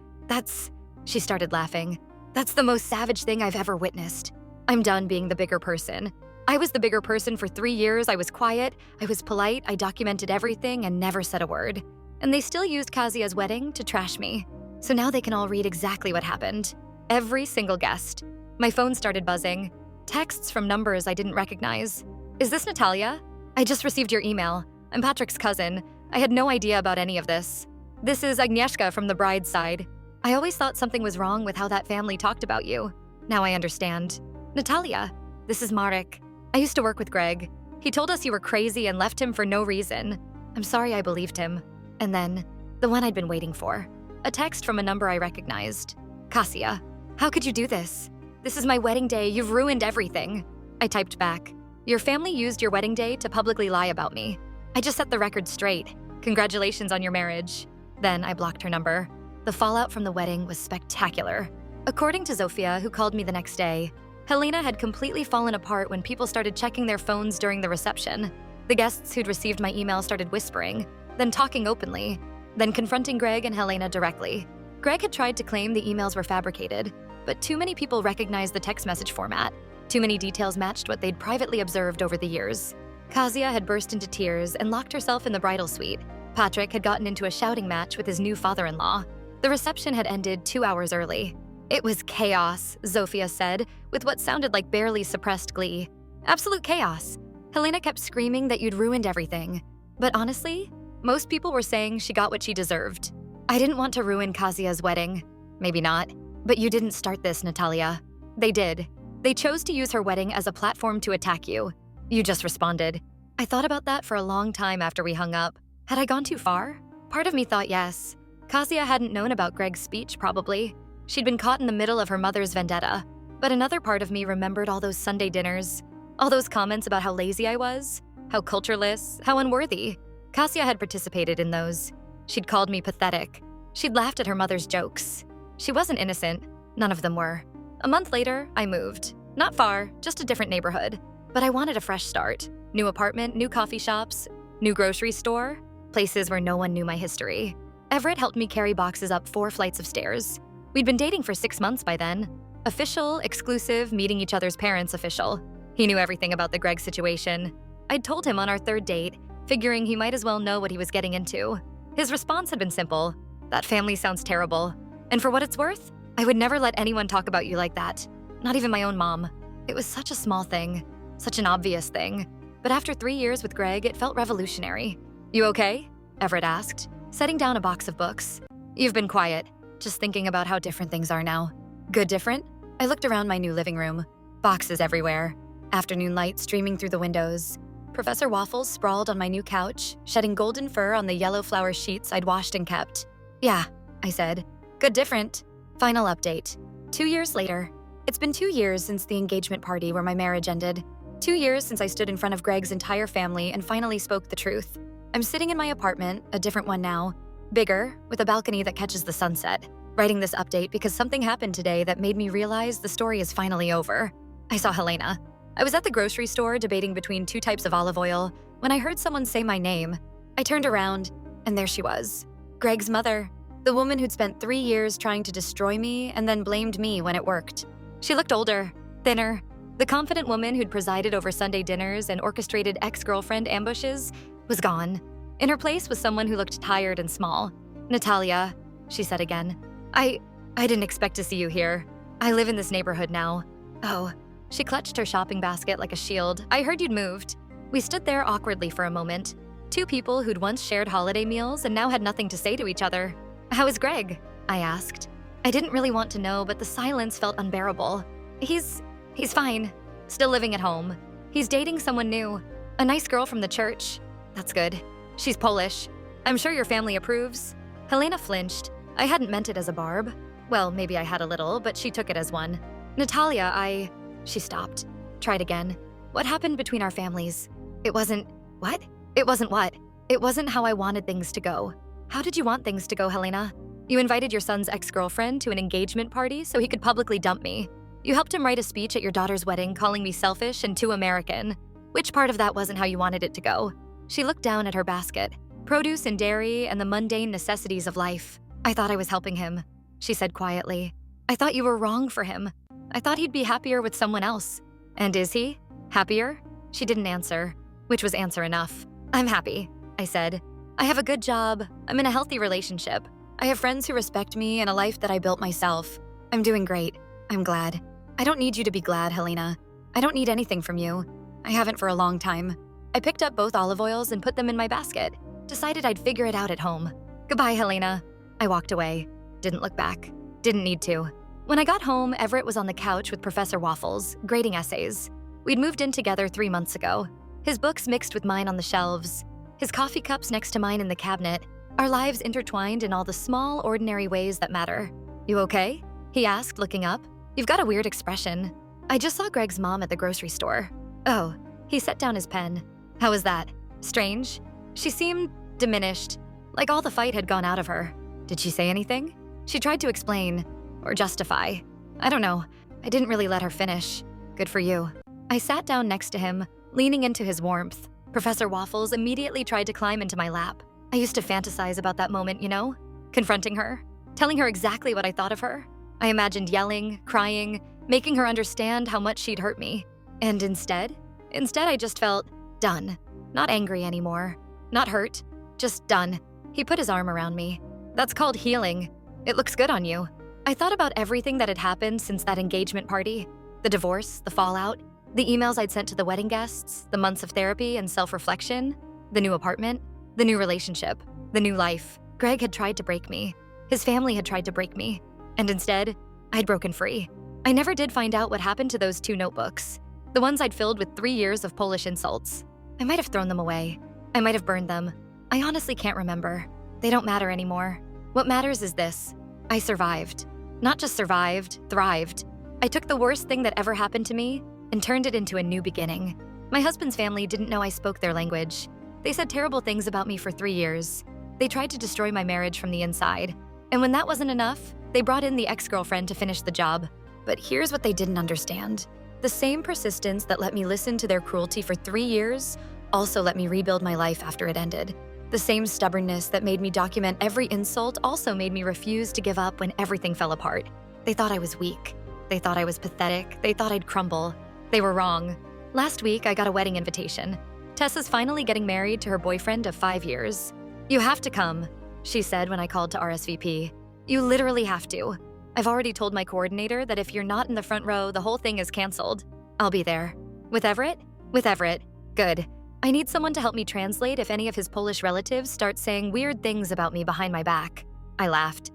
She started laughing. That's the most savage thing I've ever witnessed. I'm done being the bigger person. I was the bigger person for 3 years. I was quiet, I was polite, I documented everything and never said a word. And they still used Kazia's wedding to trash me. So now they can all read exactly what happened. Every single guest. My phone started buzzing. Texts from numbers I didn't recognize. Is this Natalia? I just received your email. I'm Patrick's cousin. I had no idea about any of this. This is Agnieszka from the bride's side. I always thought something was wrong with how that family talked about you. Now I understand. Natalia, this is Marek. I used to work with Greg. He told us you were crazy and left him for no reason. I'm sorry I believed him. And then, the one I'd been waiting for. A text from a number I recognized. Kasia, how could you do this? This is my wedding day. You've ruined everything. I typed back. Your family used your wedding day to publicly lie about me. I just set the record straight. Congratulations on your marriage. Then I blocked her number. The fallout from the wedding was spectacular. According to Zofia, who called me the next day, Helena had completely fallen apart when people started checking their phones during the reception. The guests who'd received my email started whispering, then talking openly, then confronting Greg and Helena directly. Greg had tried to claim the emails were fabricated, but too many people recognized the text message format. Too many details matched what they'd privately observed over the years. Kazia had burst into tears and locked herself in the bridal suite. Patrick had gotten into a shouting match with his new father-in-law. The reception had ended 2 hours early. It was chaos, Zofia said, with what sounded like barely suppressed glee. Absolute chaos. Helena kept screaming that you'd ruined everything. But honestly, most people were saying she got what she deserved. I didn't want to ruin Kazia's wedding. Maybe not. But you didn't start this, Natalia. They did. They chose to use her wedding as a platform to attack you. You just responded. I thought about that for a long time after we hung up. Had I gone too far? Part of me thought yes. Kazia hadn't known about Greg's speech, probably. She'd been caught in the middle of her mother's vendetta. But another part of me remembered all those Sunday dinners, all those comments about how lazy I was, how cultureless, how unworthy. Kasia had participated in those. She'd called me pathetic. She'd laughed at her mother's jokes. She wasn't innocent. None of them were. A month later, I moved. Not far, just a different neighborhood. But I wanted a fresh start. New apartment, new coffee shops, new grocery store, places where no one knew my history. Everett helped me carry boxes up 4 flights of stairs. We'd been dating for 6 months by then. Official, exclusive, meeting each other's parents official. He knew everything about the Greg situation. I'd told him on our 3rd date, figuring he might as well know what he was getting into. His response had been simple. That family sounds terrible. And for what it's worth, I would never let anyone talk about you like that. Not even my own mom. It was such a small thing. Such an obvious thing. But after 3 years with Greg, it felt revolutionary. You okay? Everett asked, setting down a box of books. You've been quiet, just thinking about how different things are now. Good different? I looked around my new living room. Boxes everywhere. Afternoon light streaming through the windows. Professor Waffles sprawled on my new couch, shedding golden fur on the yellow flower sheets I'd washed and kept. Yeah, I said. Good different. Final update. 2 years later. It's been 2 years since the engagement party where my marriage ended. 2 years since I stood in front of Greg's entire family and finally spoke the truth. I'm sitting in my apartment, a different one now, bigger, with a balcony that catches the sunset, writing this update because something happened today that made me realize the story is finally over. I saw Helena. I was at the grocery store debating between 2 types of olive oil when I heard someone say my name. I turned around, and there she was. Greg's mother, the woman who'd spent 3 years trying to destroy me and then blamed me when it worked. She looked older, thinner. The confident woman who'd presided over Sunday dinners and orchestrated ex-girlfriend ambushes was gone. In her place was someone who looked tired and small. Natalia, she said again. I didn't expect to see you here. I live in this neighborhood now. Oh. She clutched her shopping basket like a shield. I heard you'd moved. We stood there awkwardly for a moment. 2 people who'd once shared holiday meals and now had nothing to say to each other. How is Greg? I asked. I didn't really want to know, but the silence felt unbearable. He's fine. Still living at home. He's dating someone new. A nice girl from the church. That's good. She's Polish. I'm sure your family approves. Helena flinched. I hadn't meant it as a barb. Well, maybe I had a little, but she took it as one. Natalia, She stopped. Tried again. What happened between our families? It wasn't... What? It wasn't what? It wasn't how I wanted things to go. How did you want things to go, Helena? You invited your son's ex-girlfriend to an engagement party so he could publicly dump me. You helped him write a speech at your daughter's wedding calling me selfish and too American. Which part of that wasn't how you wanted it to go? She looked down at her basket. Produce and dairy and the mundane necessities of life. I thought I was helping him, she said quietly. I thought you were wrong for him. I thought he'd be happier with someone else. And is he? Happier? She didn't answer, which was answer enough. I'm happy, I said. I have a good job. I'm in a healthy relationship. I have friends who respect me and a life that I built myself. I'm doing great. I'm glad. I don't need you to be glad, Helena. I don't need anything from you. I haven't for a long time. I picked up both olive oils and put them in my basket. Decided I'd figure it out at home. Goodbye, Helena. I walked away. Didn't look back. Didn't need to. When I got home, Everett was on the couch with Professor Waffles, grading essays. We'd moved in together 3 months ago. His books mixed with mine on the shelves. His coffee cups next to mine in the cabinet. Our lives intertwined in all the small, ordinary ways that matter. You okay? He asked, looking up. You've got a weird expression. I just saw Greg's mom at the grocery store. Oh, he set down his pen. How was that? Strange? She seemed diminished, like all the fight had gone out of her. Did she say anything? She tried to explain. Or justify. I don't know. I didn't really let her finish. Good for you. I sat down next to him, leaning into his warmth. Professor Waffles immediately tried to climb into my lap. I used to fantasize about that moment, you know? Confronting her, telling her exactly what I thought of her. I imagined yelling, crying, making her understand how much she'd hurt me. And instead I just felt done. Not angry anymore. Not hurt. Just done. He put his arm around me. That's called healing. It looks good on you. I thought about everything that had happened since that engagement party. The divorce, the fallout, the emails I'd sent to the wedding guests, the months of therapy and self-reflection, the new apartment, the new relationship, the new life. Greg had tried to break me. His family had tried to break me. And instead, I'd broken free. I never did find out what happened to those 2 notebooks. The ones I'd filled with 3 years of Polish insults. I might have thrown them away. I might have burned them. I honestly can't remember. They don't matter anymore. What matters is this. I survived. Not just survived, thrived. I took the worst thing that ever happened to me and turned it into a new beginning. My husband's family didn't know I spoke their language. They said terrible things about me for 3 years. They tried to destroy my marriage from the inside. And when that wasn't enough, they brought in the ex-girlfriend to finish the job. But here's what they didn't understand. The same persistence that let me listen to their cruelty for 3 years also let me rebuild my life after it ended. The same stubbornness that made me document every insult also made me refuse to give up when everything fell apart. They thought I was weak. They thought I was pathetic. They thought I'd crumble. They were wrong. Last week, I got a wedding invitation. Tessa's finally getting married to her boyfriend of 5 years. You have to come, she said when I called to RSVP. You literally have to. I've already told my coordinator that if you're not in the front row, the whole thing is canceled. I'll be there. With Everett? With Everett. Good. I need someone to help me translate if any of his Polish relatives start saying weird things about me behind my back. I laughed.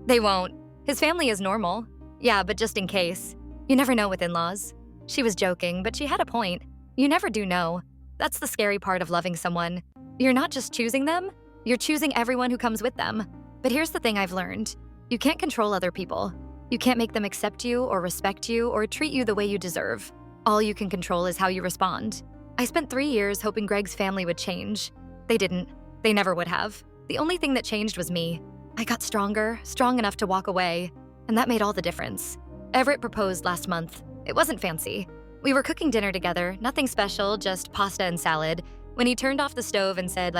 They won't. His family is normal. Yeah, but just in case. You never know with in-laws. She was joking, but she had a point. You never do know. That's the scary part of loving someone. You're not just choosing them, you're choosing everyone who comes with them. But here's the thing I've learned. You can't control other people. You can't make them accept you or respect you or treat you the way you deserve. All you can control is how you respond. I spent 3 years hoping Greg's family would change. They didn't. They never would have. The only thing that changed was me. I got stronger, strong enough to walk away, and that made all the difference. Everett proposed last month. It wasn't fancy. We were cooking dinner together, nothing special, just pasta and salad, when he turned off the stove and said,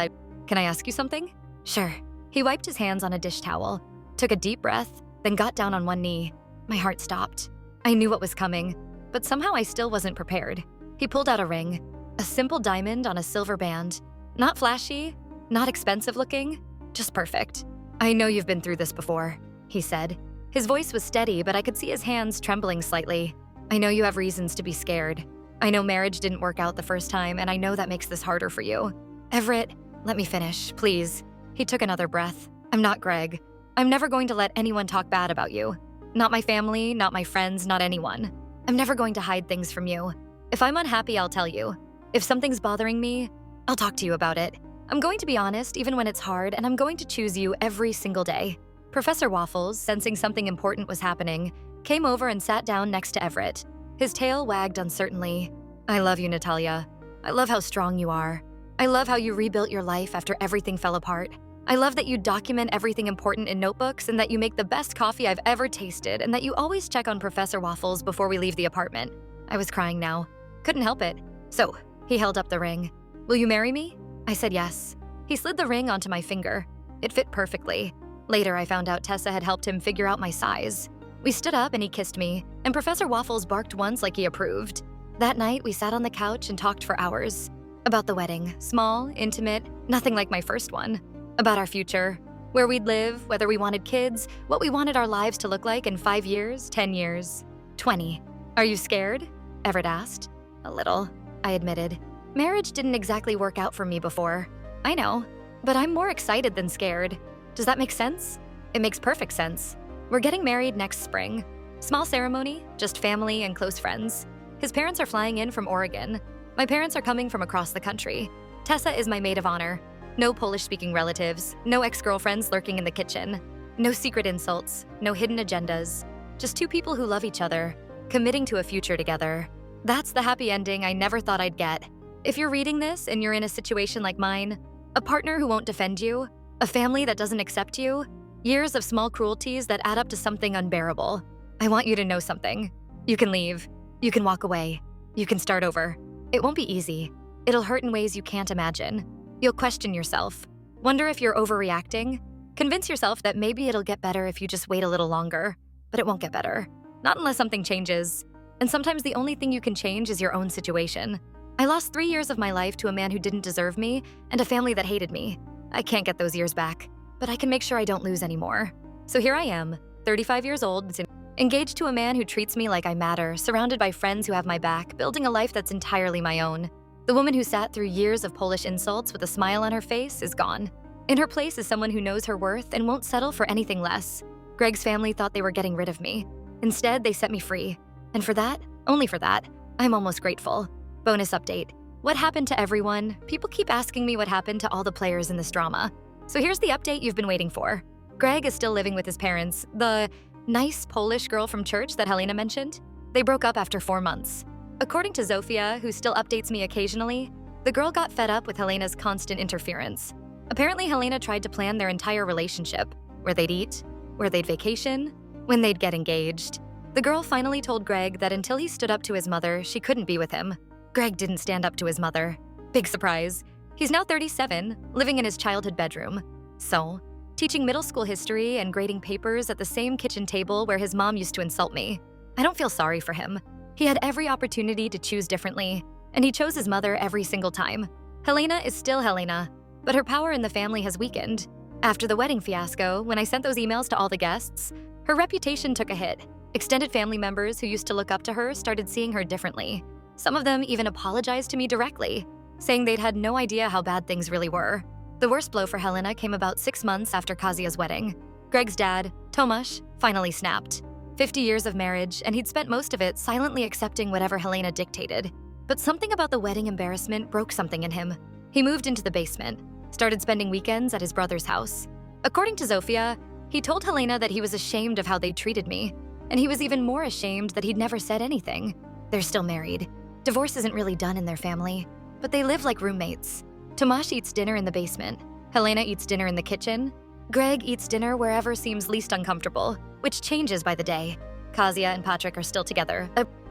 "Can I ask you something?" Sure. He wiped his hands on a dish towel, took a deep breath, then got down on one knee. My heart stopped. I knew what was coming, but somehow I still wasn't prepared. He pulled out a ring, a simple diamond on a silver band. Not flashy, not expensive looking, just perfect. "I know you've been through this before," he said. His voice was steady, but I could see his hands trembling slightly. "I know you have reasons to be scared. I know marriage didn't work out the first time, and I know that makes this harder for you." "Everett, let me finish, please." He took another breath. "I'm not Greg. I'm never going to let anyone talk bad about you. Not my family, not my friends, not anyone. I'm never going to hide things from you. If I'm unhappy, I'll tell you. If something's bothering me, I'll talk to you about it. I'm going to be honest even when it's hard, and I'm going to choose you every single day." Professor Waffles, sensing something important was happening, came over and sat down next to Everett. His tail wagged uncertainly. "I love you, Natalia. I love how strong you are. I love how you rebuilt your life after everything fell apart. I love that you document everything important in notebooks and that you make the best coffee I've ever tasted and that you always check on Professor Waffles before we leave the apartment." I was crying now. Couldn't help it. "So," he held up the ring. "Will you marry me?" I said yes. He slid the ring onto my finger. It fit perfectly. Later, I found out Tessa had helped him figure out my size. We stood up and he kissed me, and Professor Waffles barked once like he approved. That night, we sat on the couch and talked for hours. About the wedding, small, intimate, nothing like my first one. About our future, where we'd live, whether we wanted kids, what we wanted our lives to look like in 5 years, 10 years, 20. "Are you scared?" Everett asked. "A little," I admitted. Marriage didn't exactly work out for me before. I know, but I'm more excited than scared. Does that make sense? It makes perfect sense. We're getting married next spring. Small ceremony, just family and close friends. His parents are flying in from Oregon. My parents are coming from across the country. Tessa is my maid of honor. No Polish-speaking relatives, no ex-girlfriends lurking in the kitchen. No secret insults, no hidden agendas. Just two people who love each other, committing to a future together. That's the happy ending I never thought I'd get. If you're reading this and you're in a situation like mine, a partner who won't defend you, a family that doesn't accept you, years of small cruelties that add up to something unbearable, I want you to know something. You can leave. You can walk away. You can start over. It won't be easy. It'll hurt in ways you can't imagine. You'll question yourself. Wonder if you're overreacting. Convince yourself that maybe it'll get better if you just wait a little longer. But it won't get better. Not unless something changes. And sometimes the only thing you can change is your own situation. I lost 3 years of my life to a man who didn't deserve me and a family that hated me. I can't get those years back, but I can make sure I don't lose anymore. So here I am, 35 years old, engaged to a man who treats me like I matter, surrounded by friends who have my back, building a life that's entirely my own. The woman who sat through years of Polish insults with a smile on her face is gone. In her place is someone who knows her worth and won't settle for anything less. Greg's family thought they were getting rid of me. Instead, they set me free. And for that, only for that, I'm almost grateful. Bonus update. What happened to everyone? People keep asking me what happened to all the players in this drama. So here's the update you've been waiting for. Greg is still living with his parents, the nice Polish girl from church that Helena mentioned. They broke up after 4 months. According to Zofia, who still updates me occasionally, the girl got fed up with Helena's constant interference. Apparently, Helena tried to plan their entire relationship, where they'd eat, where they'd vacation, when they'd get engaged. The girl finally told Greg that until he stood up to his mother, she couldn't be with him. Greg didn't stand up to his mother. Big surprise. He's now 37, living in his childhood bedroom. So, teaching middle school history and grading papers at the same kitchen table where his mom used to insult me. I don't feel sorry for him. He had every opportunity to choose differently, and he chose his mother every single time. Helena is still Helena, but her power in the family has weakened. After the wedding fiasco, when I sent those emails to all the guests, her reputation took a hit. Extended family members who used to look up to her started seeing her differently. Some of them even apologized to me directly, saying they'd had no idea how bad things really were. The worst blow for Helena came about 6 months after Kazia's wedding. Greg's dad, Tomasz, finally snapped. 50 years of marriage, and he'd spent most of it silently accepting whatever Helena dictated. But something about the wedding embarrassment broke something in him. He moved into the basement, started spending weekends at his brother's house. According to Zofia, he told Helena that he was ashamed of how they treated me, and he was even more ashamed that he'd never said anything. They're still married. Divorce isn't really done in their family, but they live like roommates. Tomasz eats dinner in the basement. Helena eats dinner in the kitchen. Greg eats dinner wherever seems least uncomfortable, which changes by the day. Kasia and Patrick are still together.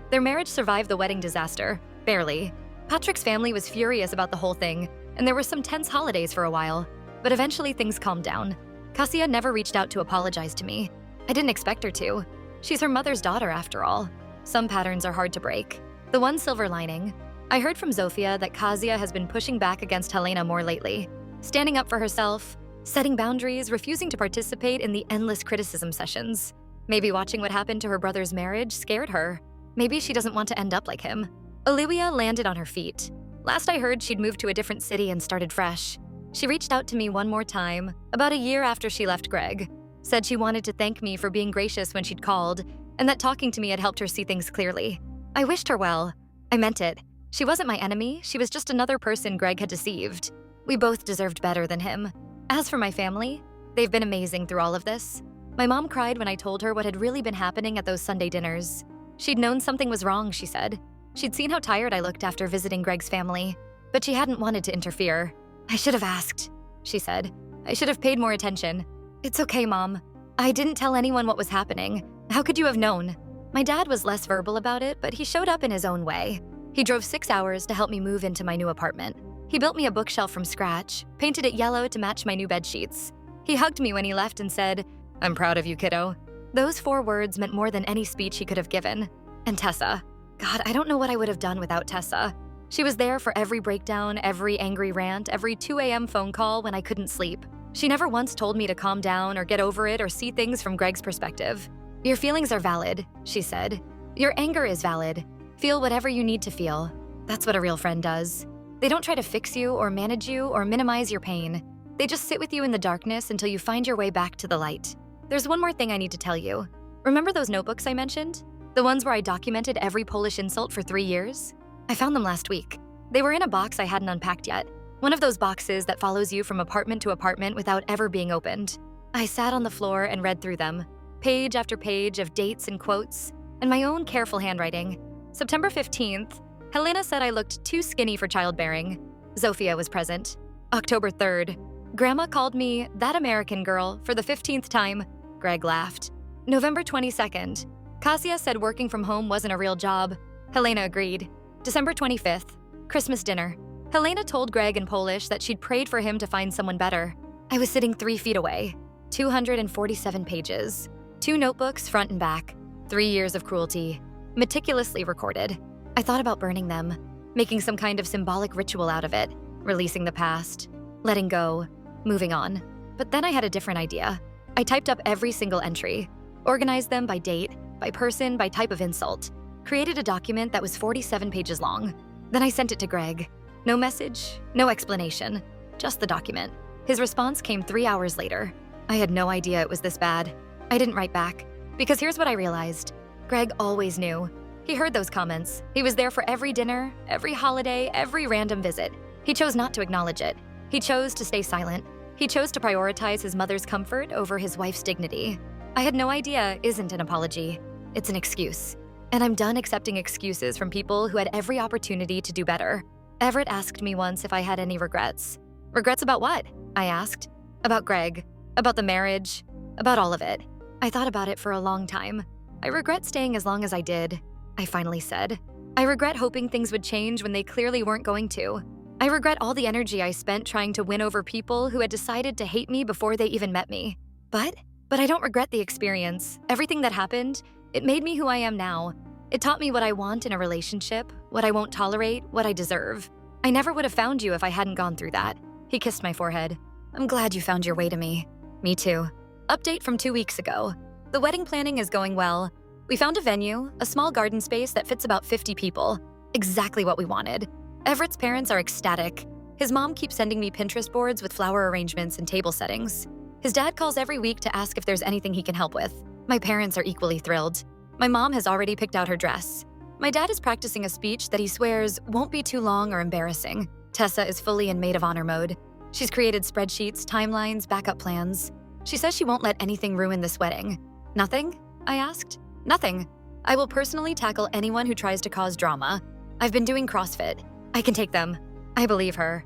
Their marriage survived the wedding disaster, barely. Patrick's family was furious about the whole thing, and there were some tense holidays for a while, but eventually things calmed down. Kasia never reached out to apologize to me. I didn't expect her to. She's her mother's daughter, after all. Some patterns are hard to break. The one silver lining, I heard from Zofia that Kasia has been pushing back against Helena more lately, standing up for herself, setting boundaries, refusing to participate in the endless criticism sessions. Maybe watching what happened to her brother's marriage scared her. Maybe she doesn't want to end up like him. Olivia landed on her feet. Last I heard, she'd moved to a different city and started fresh. She reached out to me one more time, about a year after she left Greg. Said she wanted to thank me for being gracious when she'd called, and that talking to me had helped her see things clearly. I wished her well. I meant it. She wasn't my enemy, she was just another person Greg had deceived. We both deserved better than him. As for my family, they've been amazing through all of this. My mom cried when I told her what had really been happening at those Sunday dinners. She'd known something was wrong, she said. She'd seen how tired I looked after visiting Greg's family, but she hadn't wanted to interfere. I should have asked, she said. I should have paid more attention. It's okay, Mom. I didn't tell anyone what was happening. How could you have known? My dad was less verbal about it, but he showed up in his own way. He drove 6 hours to help me move into my new apartment. He built me a bookshelf from scratch, painted it yellow to match my new bed sheets. He hugged me when he left and said, "I'm proud of you, kiddo." Those 4 words meant more than any speech he could have given. And Tessa. God, I don't know what I would have done without Tessa. She was there for every breakdown, every angry rant, every 2 a.m. phone call when I couldn't sleep. She never once told me to calm down or get over it or see things from Greg's perspective. Your feelings are valid, she said. Your anger is valid. Feel whatever you need to feel. That's what a real friend does. They don't try to fix you or manage you or minimize your pain. They just sit with you in the darkness until you find your way back to the light. There's one more thing I need to tell you. Remember those notebooks I mentioned? The ones where I documented every Polish insult for 3 years? I found them last week. They were in a box I hadn't unpacked yet. One of those boxes that follows you from apartment to apartment without ever being opened. I sat on the floor and read through them, page after page of dates and quotes, and my own careful handwriting. September 15th, Helena said I looked too skinny for childbearing. Zofia was present. October 3rd, Grandma called me that American girl for the 15th time. Greg laughed. November 22nd, Kasia said working from home wasn't a real job. Helena agreed. December 25th, Christmas dinner. Helena told Greg in Polish that she'd prayed for him to find someone better. I was sitting 3 feet away. 247 pages. 2 notebooks front and back. 3 years of cruelty. Meticulously recorded. I thought about burning them, making some kind of symbolic ritual out of it, releasing the past, letting go, moving on. But then I had a different idea. I typed up every single entry, organized them by date, by person, by type of insult, created a document that was 47 pages long. Then I sent it to Greg. No message, no explanation, just the document. His response came 3 hours later. I had no idea it was this bad. I didn't write back, because here's what I realized. Greg always knew. He heard those comments. He was there for every dinner, every holiday, every random visit. He chose not to acknowledge it. He chose to stay silent. He chose to prioritize his mother's comfort over his wife's dignity. I had no idea isn't an apology. It's an excuse. And I'm done accepting excuses from people who had every opportunity to do better. Everett asked me once if I had any regrets. Regrets about what? I asked. About Greg. About the marriage. About all of it. I thought about it for a long time. I regret staying as long as I did, I finally said. I regret hoping things would change when they clearly weren't going to. I regret all the energy I spent trying to win over people who had decided to hate me before they even met me. But I don't regret the experience. Everything that happened, it made me who I am now. It taught me what I want in a relationship, what I won't tolerate, what I deserve. I never would have found you if I hadn't gone through that. He kissed my forehead. I'm glad you found your way to me. Me too. Update from 2 weeks ago. The wedding planning is going well. We found a venue, a small garden space that fits about 50 people. Exactly what we wanted. Everett's parents are ecstatic. His mom keeps sending me Pinterest boards with flower arrangements and table settings. His dad calls every week to ask if there's anything he can help with. My parents are equally thrilled. My mom has already picked out her dress. My dad is practicing a speech that he swears won't be too long or embarrassing. Tessa is fully in maid of honor mode. She's created spreadsheets, timelines, backup plans. She says she won't let anything ruin this wedding. Nothing? I asked. Nothing. I will personally tackle anyone who tries to cause drama. I've been doing CrossFit. I can take them. I believe her.